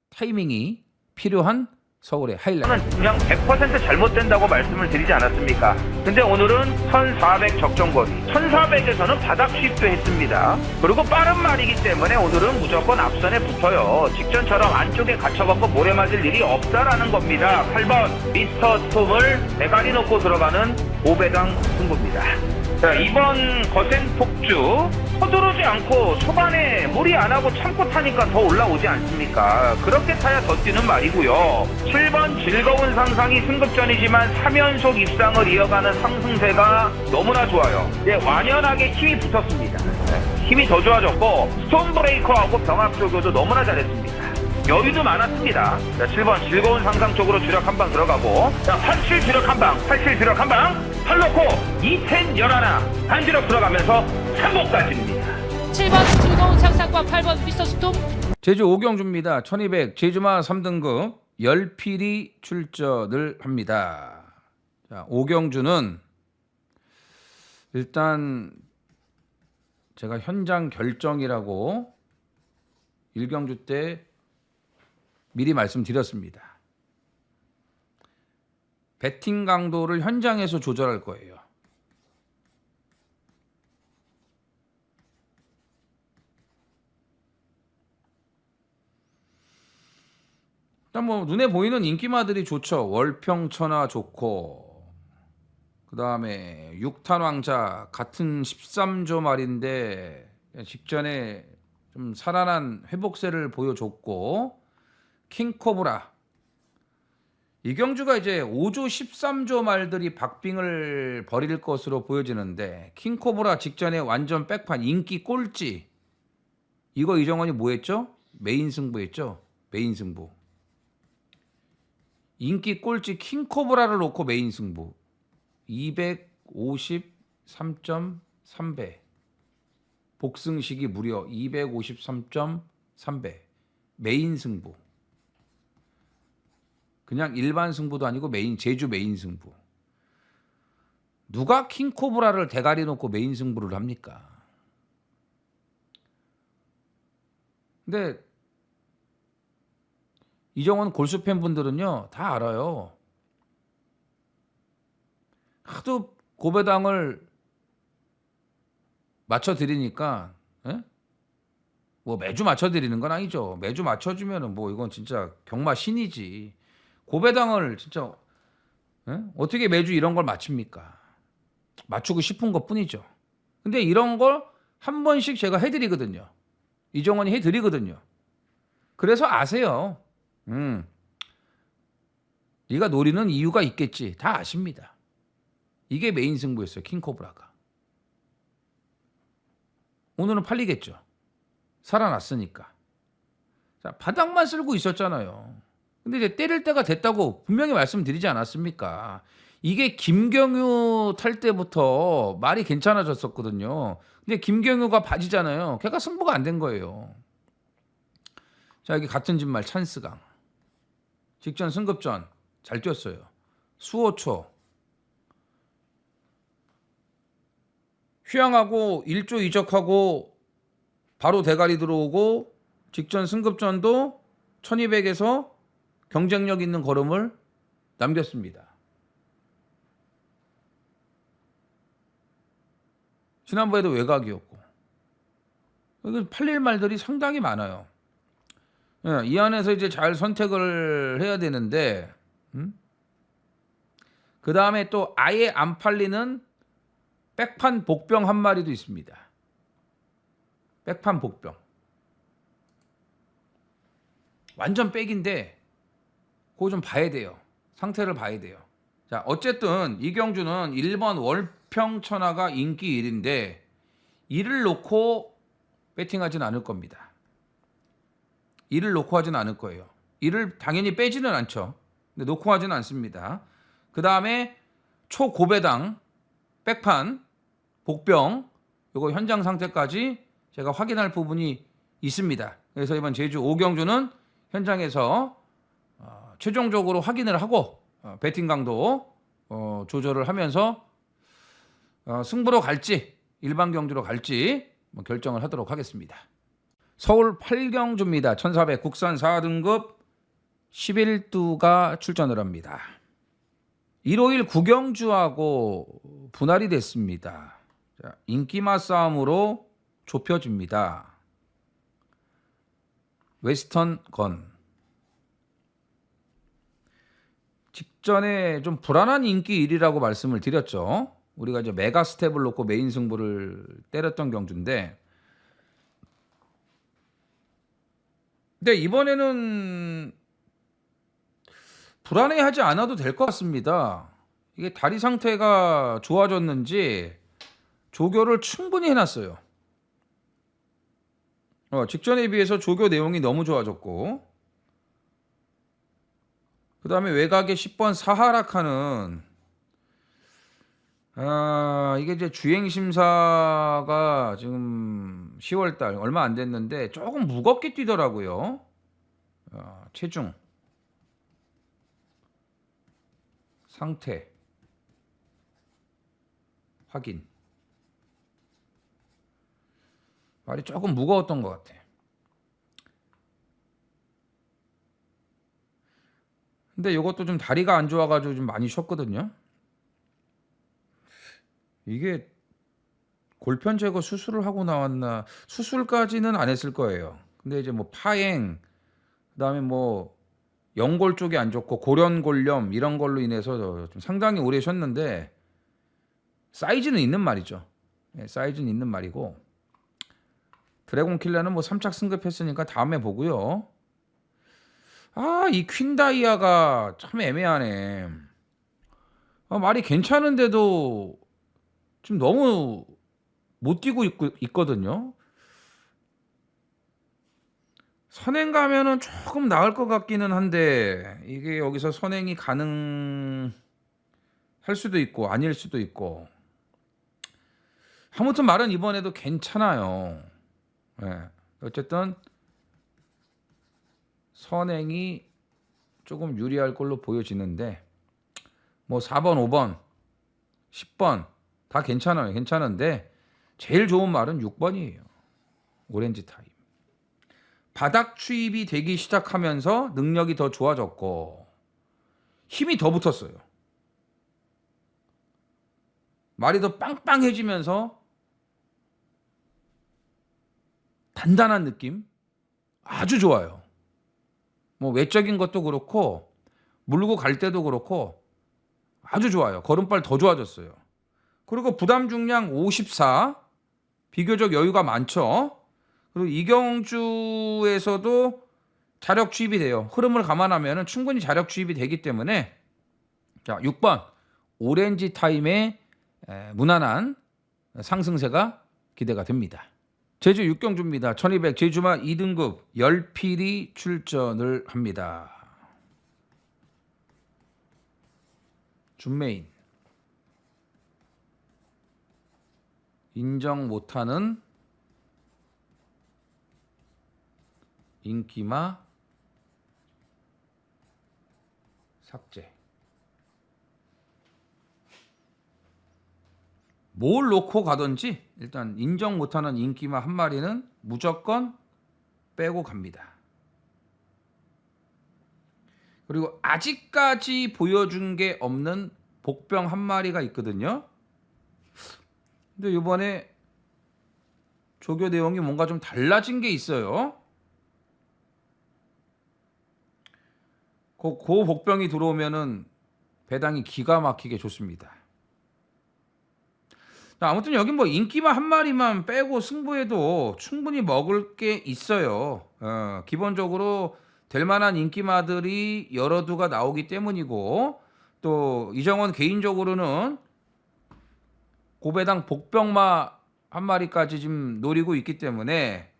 C: 타이밍이 필요한 서울의 하이라이트.
A: 저는 그냥 100% 잘못된다고 말씀을 드리지 않았습니까? 근데 오늘은 1400 적정거리, 1400에서는 바닥 쉽도 했습니다. 그리고 빠른 말이기 때문에 오늘은 무조건 앞선에 붙어요. 직전처럼 안쪽에 갇혀갖고 모래 맞을 일이 없다라는 겁니다. 8번 미스터 스톰을 대가리 놓고 들어가는 5배당 승부입니다. 자, 이번 거센 폭주 서두르지 않고 초반에 무리 안 하고 참고 타니까 더 올라오지 않습니까? 그렇게 타야 더 뛰는 말이고요. 7번 즐거운 상상이 승급전이지만 3연속 입상을 이어가는 상승세가 너무나 좋아요. 이제 완연하게 힘이 붙었습니다. 힘이 더 좋아졌고 스톤 브레이커하고 병합 조교도 너무나 잘했습니다. 여유도 많았습니다. 자, 7번 즐거운 상상 쪽으로 주력 한 방 들어가고, 자, 87 주력 한 방, 87 주력 한 방, 8놓고 2텐 11 한주력 들어가면서 3복까지입니다.
B: 7번 즐거운 상상과 8번 미스터 스톰.
C: 제주 오경주입니다. 1200 제주마 3등급 10필이 출전을 합니다. 자, 오경주는 일단 제가 현장 결정이라고 1경주 때 미리 말씀드렸습니다. 배팅 강도를 현장에서 조절할 거예요. 일단 뭐 눈에 보이는 인기마들이 좋죠. 월평천하 좋고, 그 다음에 육탄왕자 같은 13조 말인데 직전에 좀 살아난 회복세를 보여줬고, 킹코브라 이경주가 이제 5조 13조 말들이 박빙을 벌일 것으로 보여지는데, 킹코브라 직전에 완전 백판 인기 꼴찌, 이거 이정원이 뭐 했죠? 메인 승부 했죠? 메인 승부. 인기 꼴찌 킹코브라를 놓고 메인 승부 253.3배, 복승식이 무려 253.3배. 메인 승부, 그냥 일반 승부도 아니고 메인, 제주 메인 승부. 누가 킹코브라를 대가리 놓고 메인 승부를 합니까? 근데 이정원 골수 팬분들은요 다 알아요. 하도 고배당을 맞춰드리니까, 뭐 매주 맞춰드리는 건 아니죠. 매주 맞춰주면은 뭐 이건 진짜 경마 신이지. 고배당을 진짜 어떻게 매주 이런 걸 맞춥니까? 맞추고 싶은 것 뿐이죠. 근데 이런 걸 한 번씩 제가 해드리거든요. 이정원이 해드리거든요. 그래서 아세요. 네가 노리는 이유가 있겠지. 다 아십니다. 이게 메인 승부였어요. 킹코브라가. 오늘은 팔리겠죠. 살아났으니까. 자, 바닥만 쓸고 있었잖아요. 근데 이제 때릴 때가 됐다고 분명히 말씀드리지 않았습니까? 이게 김경유 탈 때부터 말이 괜찮아졌었거든요. 근데 김경유가 바지잖아요. 걔가 승부가 안 된 거예요. 자, 여기 같은 진말 찬스강. 직전 승급전 잘 뛰었어요. 수호초. 휴양하고 1조 이적하고 바로 대가리 들어오고, 직전 승급전도 1200에서 경쟁력 있는 걸음을 남겼습니다. 지난번에도 외곽이었고. 여기 팔릴 말들이 상당히 많아요. 이 안에서 이제 잘 선택을 해야 되는데, 그 다음에 또 아예 안 팔리는 백판 복병 한 마리도 있습니다. 백판 복병. 완전 백인데 그거 좀 봐야 돼요. 상태를 봐야 돼요. 자, 어쨌든 이경주는 1번 월평천하가 인기 1인데 이를 놓고 배팅하진 않을 겁니다. 이를 놓고 하진 않을 거예요. 이를 당연히 빼지는 않죠. 근데 놓고 하진 않습니다. 그 다음에 초고배당 백판 복병, 요거 현장 상태까지 제가 확인할 부분이 있습니다. 그래서 이번 제주 5경주는 현장에서 최종적으로 확인을 하고 배팅 강도 조절을 하면서 승부로 갈지 일반 경주로 갈지 결정을 하도록 하겠습니다. 서울 8경주입니다. 1400 국산 4등급 11두가 출전을 합니다. 일요일 9경주하고 분할이 됐습니다. 자, 인기마 싸움으로 좁혀집니다. 웨스턴 건 직전에 좀 불안한 인기 1위라고 말씀을 드렸죠. 우리가 이제 메가 스텝을 놓고 메인 승부를 때렸던 경주인데, 근데 이번에는 불안해하지 않아도 될 것 같습니다. 이게 다리 상태가 좋아졌는지 조교를 충분히 해놨어요. 직전에 비해서 조교 내용이 너무 좋아졌고, 그 다음에 외곽에 10번 사하락하는 이게 이제 주행심사가 지금 10월달 얼마 안 됐는데 조금 무겁게 뛰더라고요. 체중, 상태 확인, 말이 조금 무거웠던 것 같아. 근데 이것도 좀 다리가 안 좋아가지고 좀 많이 쉬었거든요. 이게 골편 제거 수술을 하고 나왔나? 수술까지는 안 했을 거예요. 근데 이제 뭐 파행, 그다음에 뭐 연골 쪽이 안 좋고 골연골염 이런 걸로 인해서 좀 상당히 오래 쉬었는데 사이즈는 있는 말이죠. 네, 사이즈는 있는 말이고, 드래곤 킬러는 뭐 3착 승급했으니까 다음에 보고요. 이 퀸다이아가 참 애매하네. 말이 괜찮은데도 지금 너무 못 뛰고 있거든요. 선행 가면은 조금 나을 것 같기는 한데, 이게 여기서 선행이 가능할 수도 있고 아닐 수도 있고. 아무튼 말은 이번에도 괜찮아요. 네. 어쨌든 선행이 조금 유리할 걸로 보여지는데, 뭐 4번, 5번, 10번 다 괜찮아요. 괜찮은데 제일 좋은 말은 6번이에요. 오렌지 타임. 바닥 추입이 되기 시작하면서 능력이 더 좋아졌고 힘이 더 붙었어요. 말이 더 빵빵해지면서 단단한 느낌? 아주 좋아요. 뭐 외적인 것도 그렇고 물고 갈 때도 그렇고 아주 좋아요. 걸음발 더 좋아졌어요. 그리고 부담 중량 54, 비교적 여유가 많죠. 그리고 이경주에서도 자력 주입이 돼요. 흐름을 감안하면 충분히 자력 주입이 되기 때문에, 자 6번 오렌지 타임의 무난한 상승세가 기대가 됩니다. 제주 6경주입니다. 1200 제주마 2등급 10필이 출전을 합니다. 준메인, 인정 못하는 인기마 삭제. 뭘 놓고 가든지 일단 인정 못하는 인기마 한 마리는 무조건 빼고 갑니다. 그리고 아직까지 보여준 게 없는 복병 한 마리가 있거든요. 근데 이번에 조교 내용이 뭔가 좀 달라진 게 있어요. 그 복병이 들어오면은 배당이 기가 막히게 좋습니다. 아무튼 여기 뭐 인기마 한 마리만 빼고 승부해도 충분히 먹을 게 있어요. 기본적으로 될 만한 인기마들이 여러 두가 나오기 때문이고, 또 이정원 개인적으로는 고배당 복병마 한 마리까지 지금 노리고 있기 때문에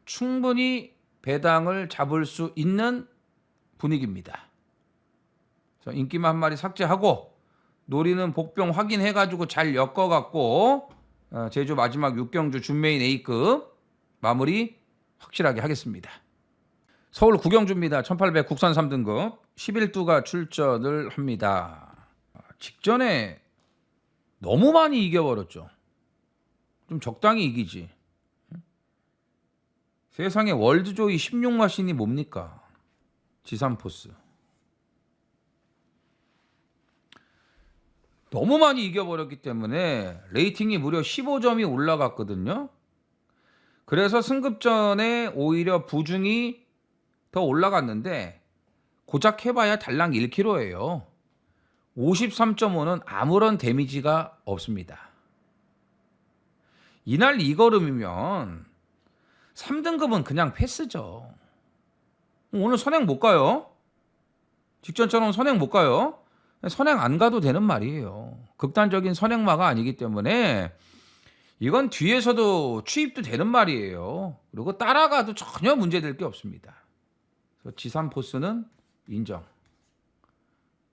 C: 충분히 배당을 잡을 수 있는 분위기입니다. 그래서 인기마 한 마리 삭제하고 노리는 복병 확인해가지고 잘 엮어갖고 제주 마지막 6경주 준메인 A급 마무리 확실하게 하겠습니다. 서울 구경주입니다. 1800 국산 3등급 11두가 출전을 합니다. 직전에 너무 많이 이겨버렸죠. 좀 적당히 이기지. 세상에 월드조이 16마신이 뭡니까? 지산포스. 너무 많이 이겨버렸기 때문에 레이팅이 무려 15점이 올라갔거든요. 그래서 승급전에 오히려 부중이 더 올라갔는데 고작 해봐야 달랑 1kg예요. 53.5는 아무런 데미지가 없습니다. 이날 이 걸음이면 3등급은 그냥 패스죠. 오늘 선행 못 가요. 직전처럼 선행 못 가요. 선행 안 가도 되는 말이에요. 극단적인 선행마가 아니기 때문에 이건 뒤에서도 추입도 되는 말이에요. 그리고 따라가도 전혀 문제될 게 없습니다. 그래서 지산포스는 인정.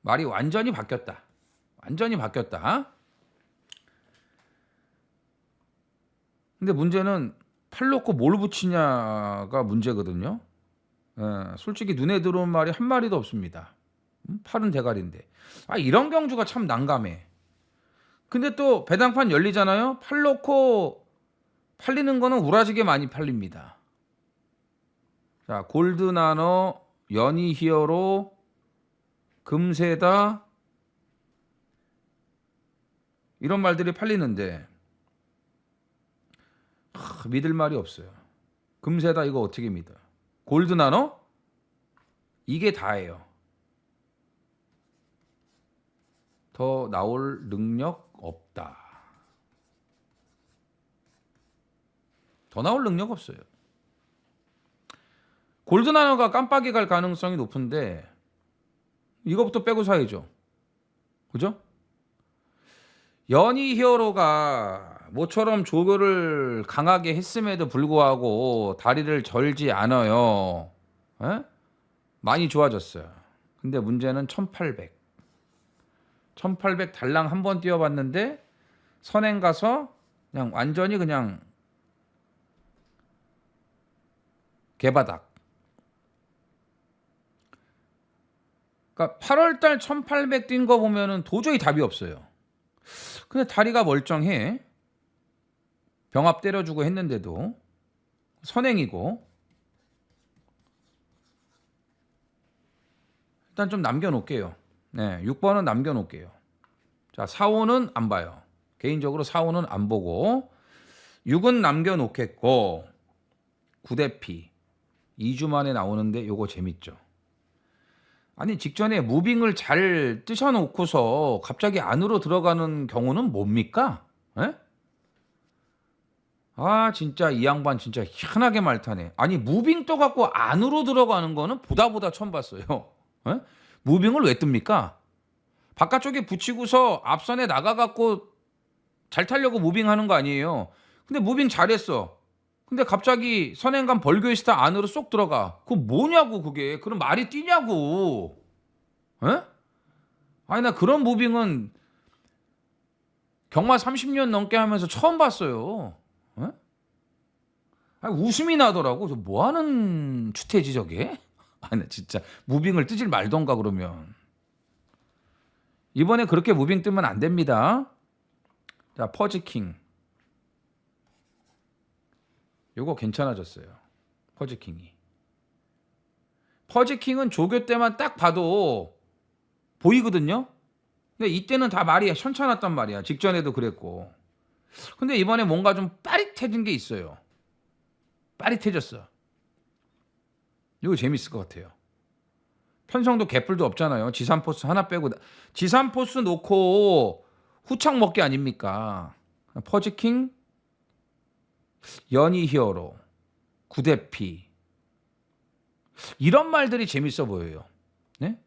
C: 말이 완전히 바뀌었다. 완전히 바뀌었다. 근데 문제는 팔 놓고 뭘 붙이냐가 문제거든요. 솔직히 눈에 들어온 말이 한 마리도 없습니다. 팔은 대가리인데. 이런 경주가 참 난감해. 근데 또 배당판 열리잖아요. 팔 놓고 팔리는 거는 우라지게 많이 팔립니다. 자, 골드나너, 연희히어로, 금세다 이런 말들이 팔리는데 믿을 말이 없어요. 금세다 이거 어떻게 믿어? 골드나너? 이게 다예요. 더 나올 능력 없다. 더 나올 능력 없어요. 골드나너가 깜빡이 갈 가능성이 높은데 이거부터 빼고 사야죠. 그죠? 연희 히어로가 모처럼 조교를 강하게 했음에도 불구하고 다리를 절지 않아요. 에? 많이 좋아졌어요. 근데 문제는 1800. 1800 달랑 한 번 뛰어봤는데 선행 가서 그냥 완전히 그냥 개바닥. 그러니까 8월달 1800 뛴 거 보면은 도저히 답이 없어요. 근데 다리가 멀쩡해. 병합 때려주고 했는데도 선행이고. 일단 좀 남겨놓을게요. 네, 6번은 남겨놓을게요. 자, 4, 5는 안 봐요. 개인적으로 4, 5는 안 보고 6은 남겨놓겠고 9대피 2주 만에 나오는데 요거 재밌죠. 아니 직전에 무빙을 잘 뜨셔놓고서 갑자기 안으로 들어가는 경우는 뭡니까? 에? 진짜 이 양반 진짜 희한하게 말타네. 아니 무빙 떠갖고 안으로 들어가는 거는 보다 처음 봤어요. 에? 무빙을 왜 뜹니까? 바깥쪽에 붙이고서 앞선에 나가갖고 잘 타려고 무빙하는 거 아니에요. 근데 무빙 잘했어. 근데 갑자기 선행감 벌교이스타 안으로 쏙 들어가. 그거 뭐냐고 그게. 그럼 말이 뛰냐고. 에? 아니 나 그런 무빙은 경마 30년 넘게 하면서 처음 봤어요. 에? 웃음이 나더라고. 저 뭐하는 추태지 저게? 아니 진짜 무빙을 뜨질 말던가 그러면. 이번에 그렇게 무빙 뜨면 안 됩니다. 자, 퍼지킹. 요거 괜찮아졌어요. 퍼지킹이. 퍼지킹은 조교 때만 딱 봐도 보이거든요. 근데 이때는 다 말이 현찮았단 말이야. 직전에도 그랬고. 근데 이번에 뭔가 좀 빠릿해진 게 있어요. 빠릿해졌어. 이거 재밌을 것 같아요. 편성도 개뿔도 없잖아요. 지산포스 하나 빼고. 지산포스 놓고 후창 먹기 아닙니까? 퍼지킹, 연희 히어로, 9대피. 이런 말들이 재밌어 보여요. 네?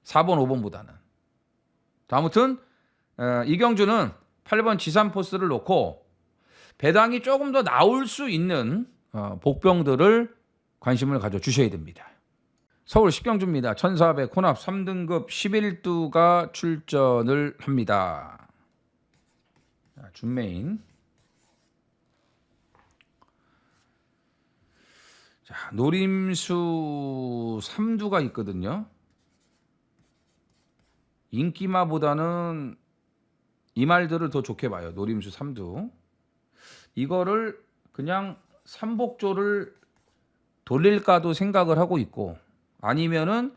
C: 4번, 5번보다는. 아무튼 이경주는 8번 지산포스를 놓고 배당이 조금 더 나올 수 있는 복병들을 관심을 가져주셔야 됩니다. 서울 10경주입니다. 1400 혼합 3등급 11두가 출전을 합니다. 준메인. 자, 노림수 3두가 있거든요. 인기마보다는 이 말들을 더 좋게 봐요. 노림수 3두. 이거를 그냥 삼복조를 돌릴까도 생각을 하고 있고, 아니면은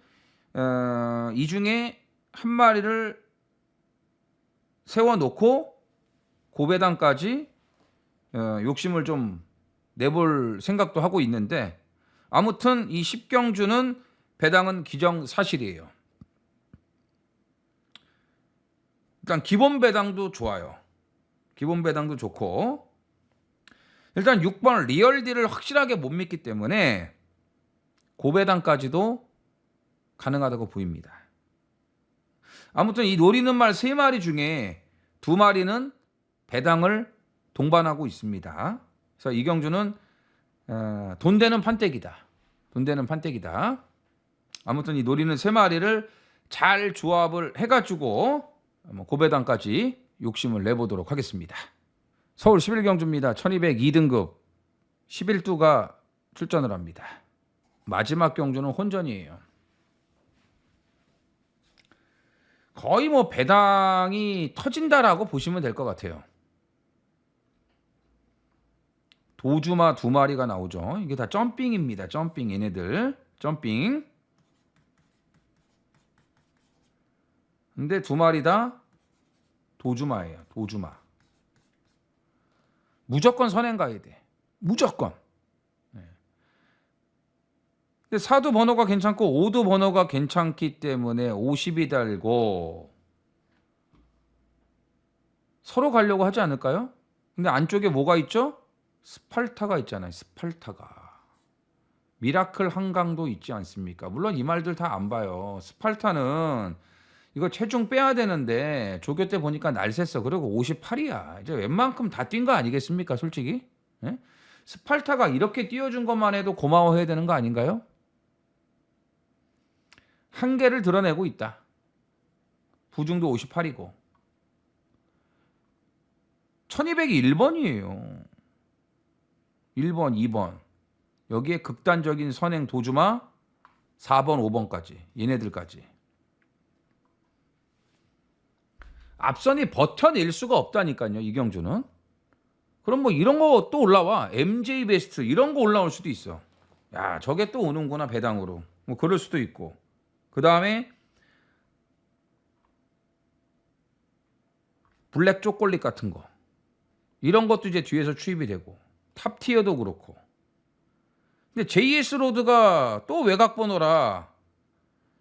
C: 이 중에 한 마리를 세워놓고 고배당까지 욕심을 좀 내볼 생각도 하고 있는데, 아무튼 이 10경주는 배당은 기정사실이에요. 일단 기본 배당도 좋아요. 기본 배당도 좋고, 일단 6번 리얼딜을 확실하게 못 믿기 때문에 고배당까지도 가능하다고 보입니다. 아무튼 이 노리는 말 3마리 중에 2마리는 배당을 동반하고 있습니다. 그래서 이 경주는 돈 되는 판때기다. 돈 되는 판때기다. 아무튼 이 노리는 3마리를 잘 조합을 해가지고 고배당까지 욕심을 내보도록 하겠습니다. 서울 11경주입니다. 1202등급 11두가 출전을 합니다. 마지막 경주는 혼전이에요. 거의 뭐 배당이 터진다라고 보시면 될 것 같아요. 도주마 2마리가 나오죠. 이게 다 점핑입니다. 점핑, 얘네들 점핑. 근데 2마리 다 도주마예요. 도주마. 무조건 선행 가야 돼. 무조건. 근데 4두 번호가 괜찮고 5두 번호가 괜찮기 때문에 50이 달고 서로 가려고 하지 않을까요? 근데 안쪽에 뭐가 있죠? 스팔타가 있잖아요. 스팔타가. 미라클 한강도 있지 않습니까? 물론 이 말들 다 안 봐요. 스팔타는 이거 체중 빼야 되는데 조교 때 보니까 날 샜어. 그리고 58이야. 이제 웬만큼 다 뛴 거 아니겠습니까? 솔직히. 예? 스팔타가 이렇게 띄워준 것만 해도 고마워해야 되는 거 아닌가요? 한계를 드러내고 있다. 부중도 58이고 1200이 1번이에요. 1번, 2번. 여기에 극단적인 선행 도주마 4번, 5번까지. 얘네들까지. 앞선이 버텨낼 수가 없다니까요. 이 경주는. 그럼 뭐 이런 거 또 올라와. MJ 베스트 이런 거 올라올 수도 있어. 야, 저게 또 오는구나 배당으로. 뭐 그럴 수도 있고. 그 다음에 블랙 쪼꼴릿 같은 거. 이런 것도 이제 뒤에서 추입이 되고. 탑티어도 그렇고. 근데 JS 로드가 또 외곽 번호라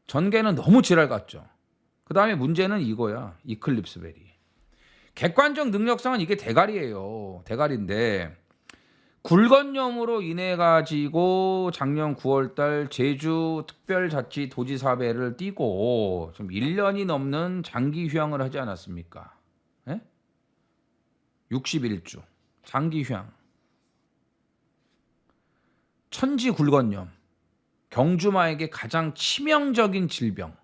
C: 전개는 너무 지랄 같죠. 그 다음에 문제는 이거야. 이클립스 베리. 객관적 능력상은 이게 대가리예요. 대가리인데 굴건염으로 인해 가지고 작년 9월달 제주 특별자치 도지사배를 띄고 좀 1년이 넘는 장기 휴양을 하지 않았습니까? 예? 61주 장기 휴양. 천지 굴건염. 경주마에게 가장 치명적인 질병.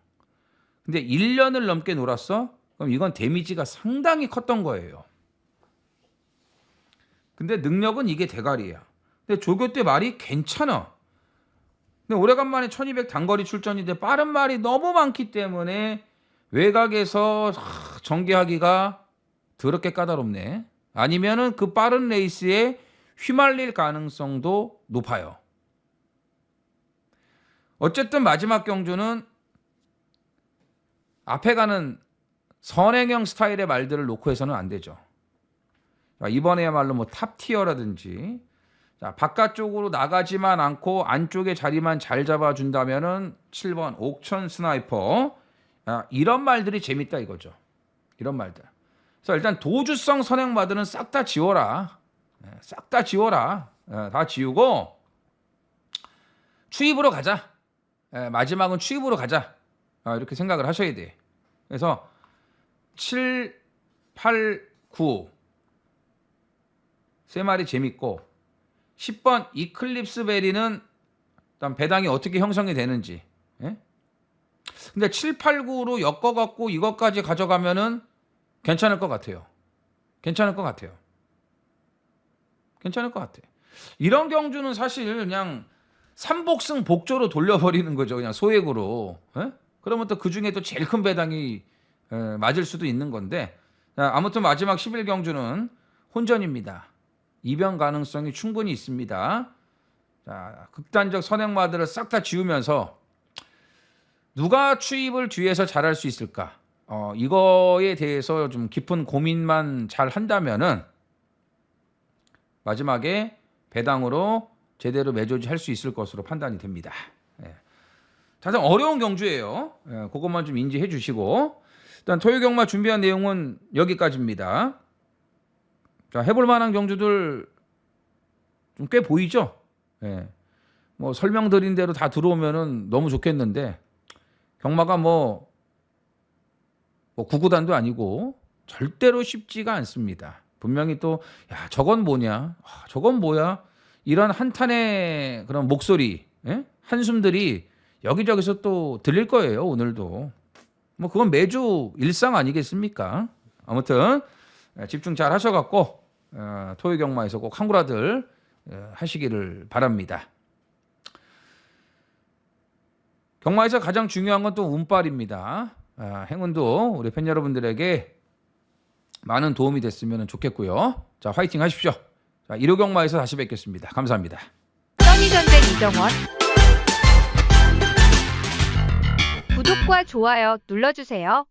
C: 근데 1년을 넘게 놀았어? 그럼 이건 데미지가 상당히 컸던 거예요. 근데 능력은 이게 대가리야. 근데 조교 때 말이 괜찮아. 근데 오래간만에 1200 단거리 출전인데 빠른 말이 너무 많기 때문에 외곽에서 전개하기가 더럽게 까다롭네. 아니면은 그 빠른 레이스에 휘말릴 가능성도 높아요. 어쨌든 마지막 경주는 앞에 가는 선행형 스타일의 말들을 놓고 해서는 안 되죠. 이번에야말로 뭐 탑티어라든지 바깥쪽으로 나가지만 않고 안쪽에 자리만 잘 잡아준다면은 7번 옥천 스나이퍼 이런 말들이 재밌다 이거죠. 이런 말들. 그래서 일단 도주성 선행마들은 싹 다 지워라. 싹 다 지워라. 다 지우고 추입으로 가자. 마지막은 추입으로 가자. 이렇게 생각을 하셔야 돼. 그래서 7, 8, 9 세 마리 재밌고 10번 이클립스 베리는 일단 배당이 어떻게 형성이 되는지. 예? 근데 7, 8, 9로 엮어갖고 이것까지 가져가면은 괜찮을 것 같아요. 괜찮을 것 같아요. 괜찮을 것 같아. 이런 경주는 사실 그냥 삼복승 복조로 돌려버리는 거죠. 그냥 소액으로. 예? 그러면 또 그중에 또 제일 큰 배당이 맞을 수도 있는 건데, 자, 아무튼 마지막 11경주는 혼전입니다. 이변 가능성이 충분히 있습니다. 자, 극단적 선행마들을 싹 다 지우면서 누가 추입을 뒤에서 잘할 수 있을까? 이거에 대해서 좀 깊은 고민만 잘 한다면은 마지막에 배당으로 제대로 매조지할 수 있을 것으로 판단이 됩니다. 예. 가장 어려운 경주예요. 예, 그것만 좀 인지해 주시고, 일단 토요경마 준비한 내용은 여기까지입니다. 자, 해볼 만한 경주들 좀 꽤 보이죠? 예. 뭐 설명드린 대로 다 들어오면은 너무 좋겠는데, 경마가 뭐 구구단도 아니고 절대로 쉽지가 않습니다. 분명히 또 야, 저건 뭐냐? 저건 뭐야? 이런 한탄의 그런 목소리, 예? 한숨들이 여기저기서 또 들릴 거예요. 오늘도. 뭐 그건 매주 일상 아니겠습니까? 아무튼 집중 잘 하셔갖고 토요경마에서 꼭 한구라들 하시기를 바랍니다. 경마에서 가장 중요한 건 또 운빨입니다. 행운도 우리 팬 여러분들에게 많은 도움이 됐으면 좋겠고요. 자, 화이팅 하십시오. 자, 1호 경마에서 다시 뵙겠습니다. 감사합니다.
D: 써니전쟁 이정원. 구독과 좋아요 눌러주세요.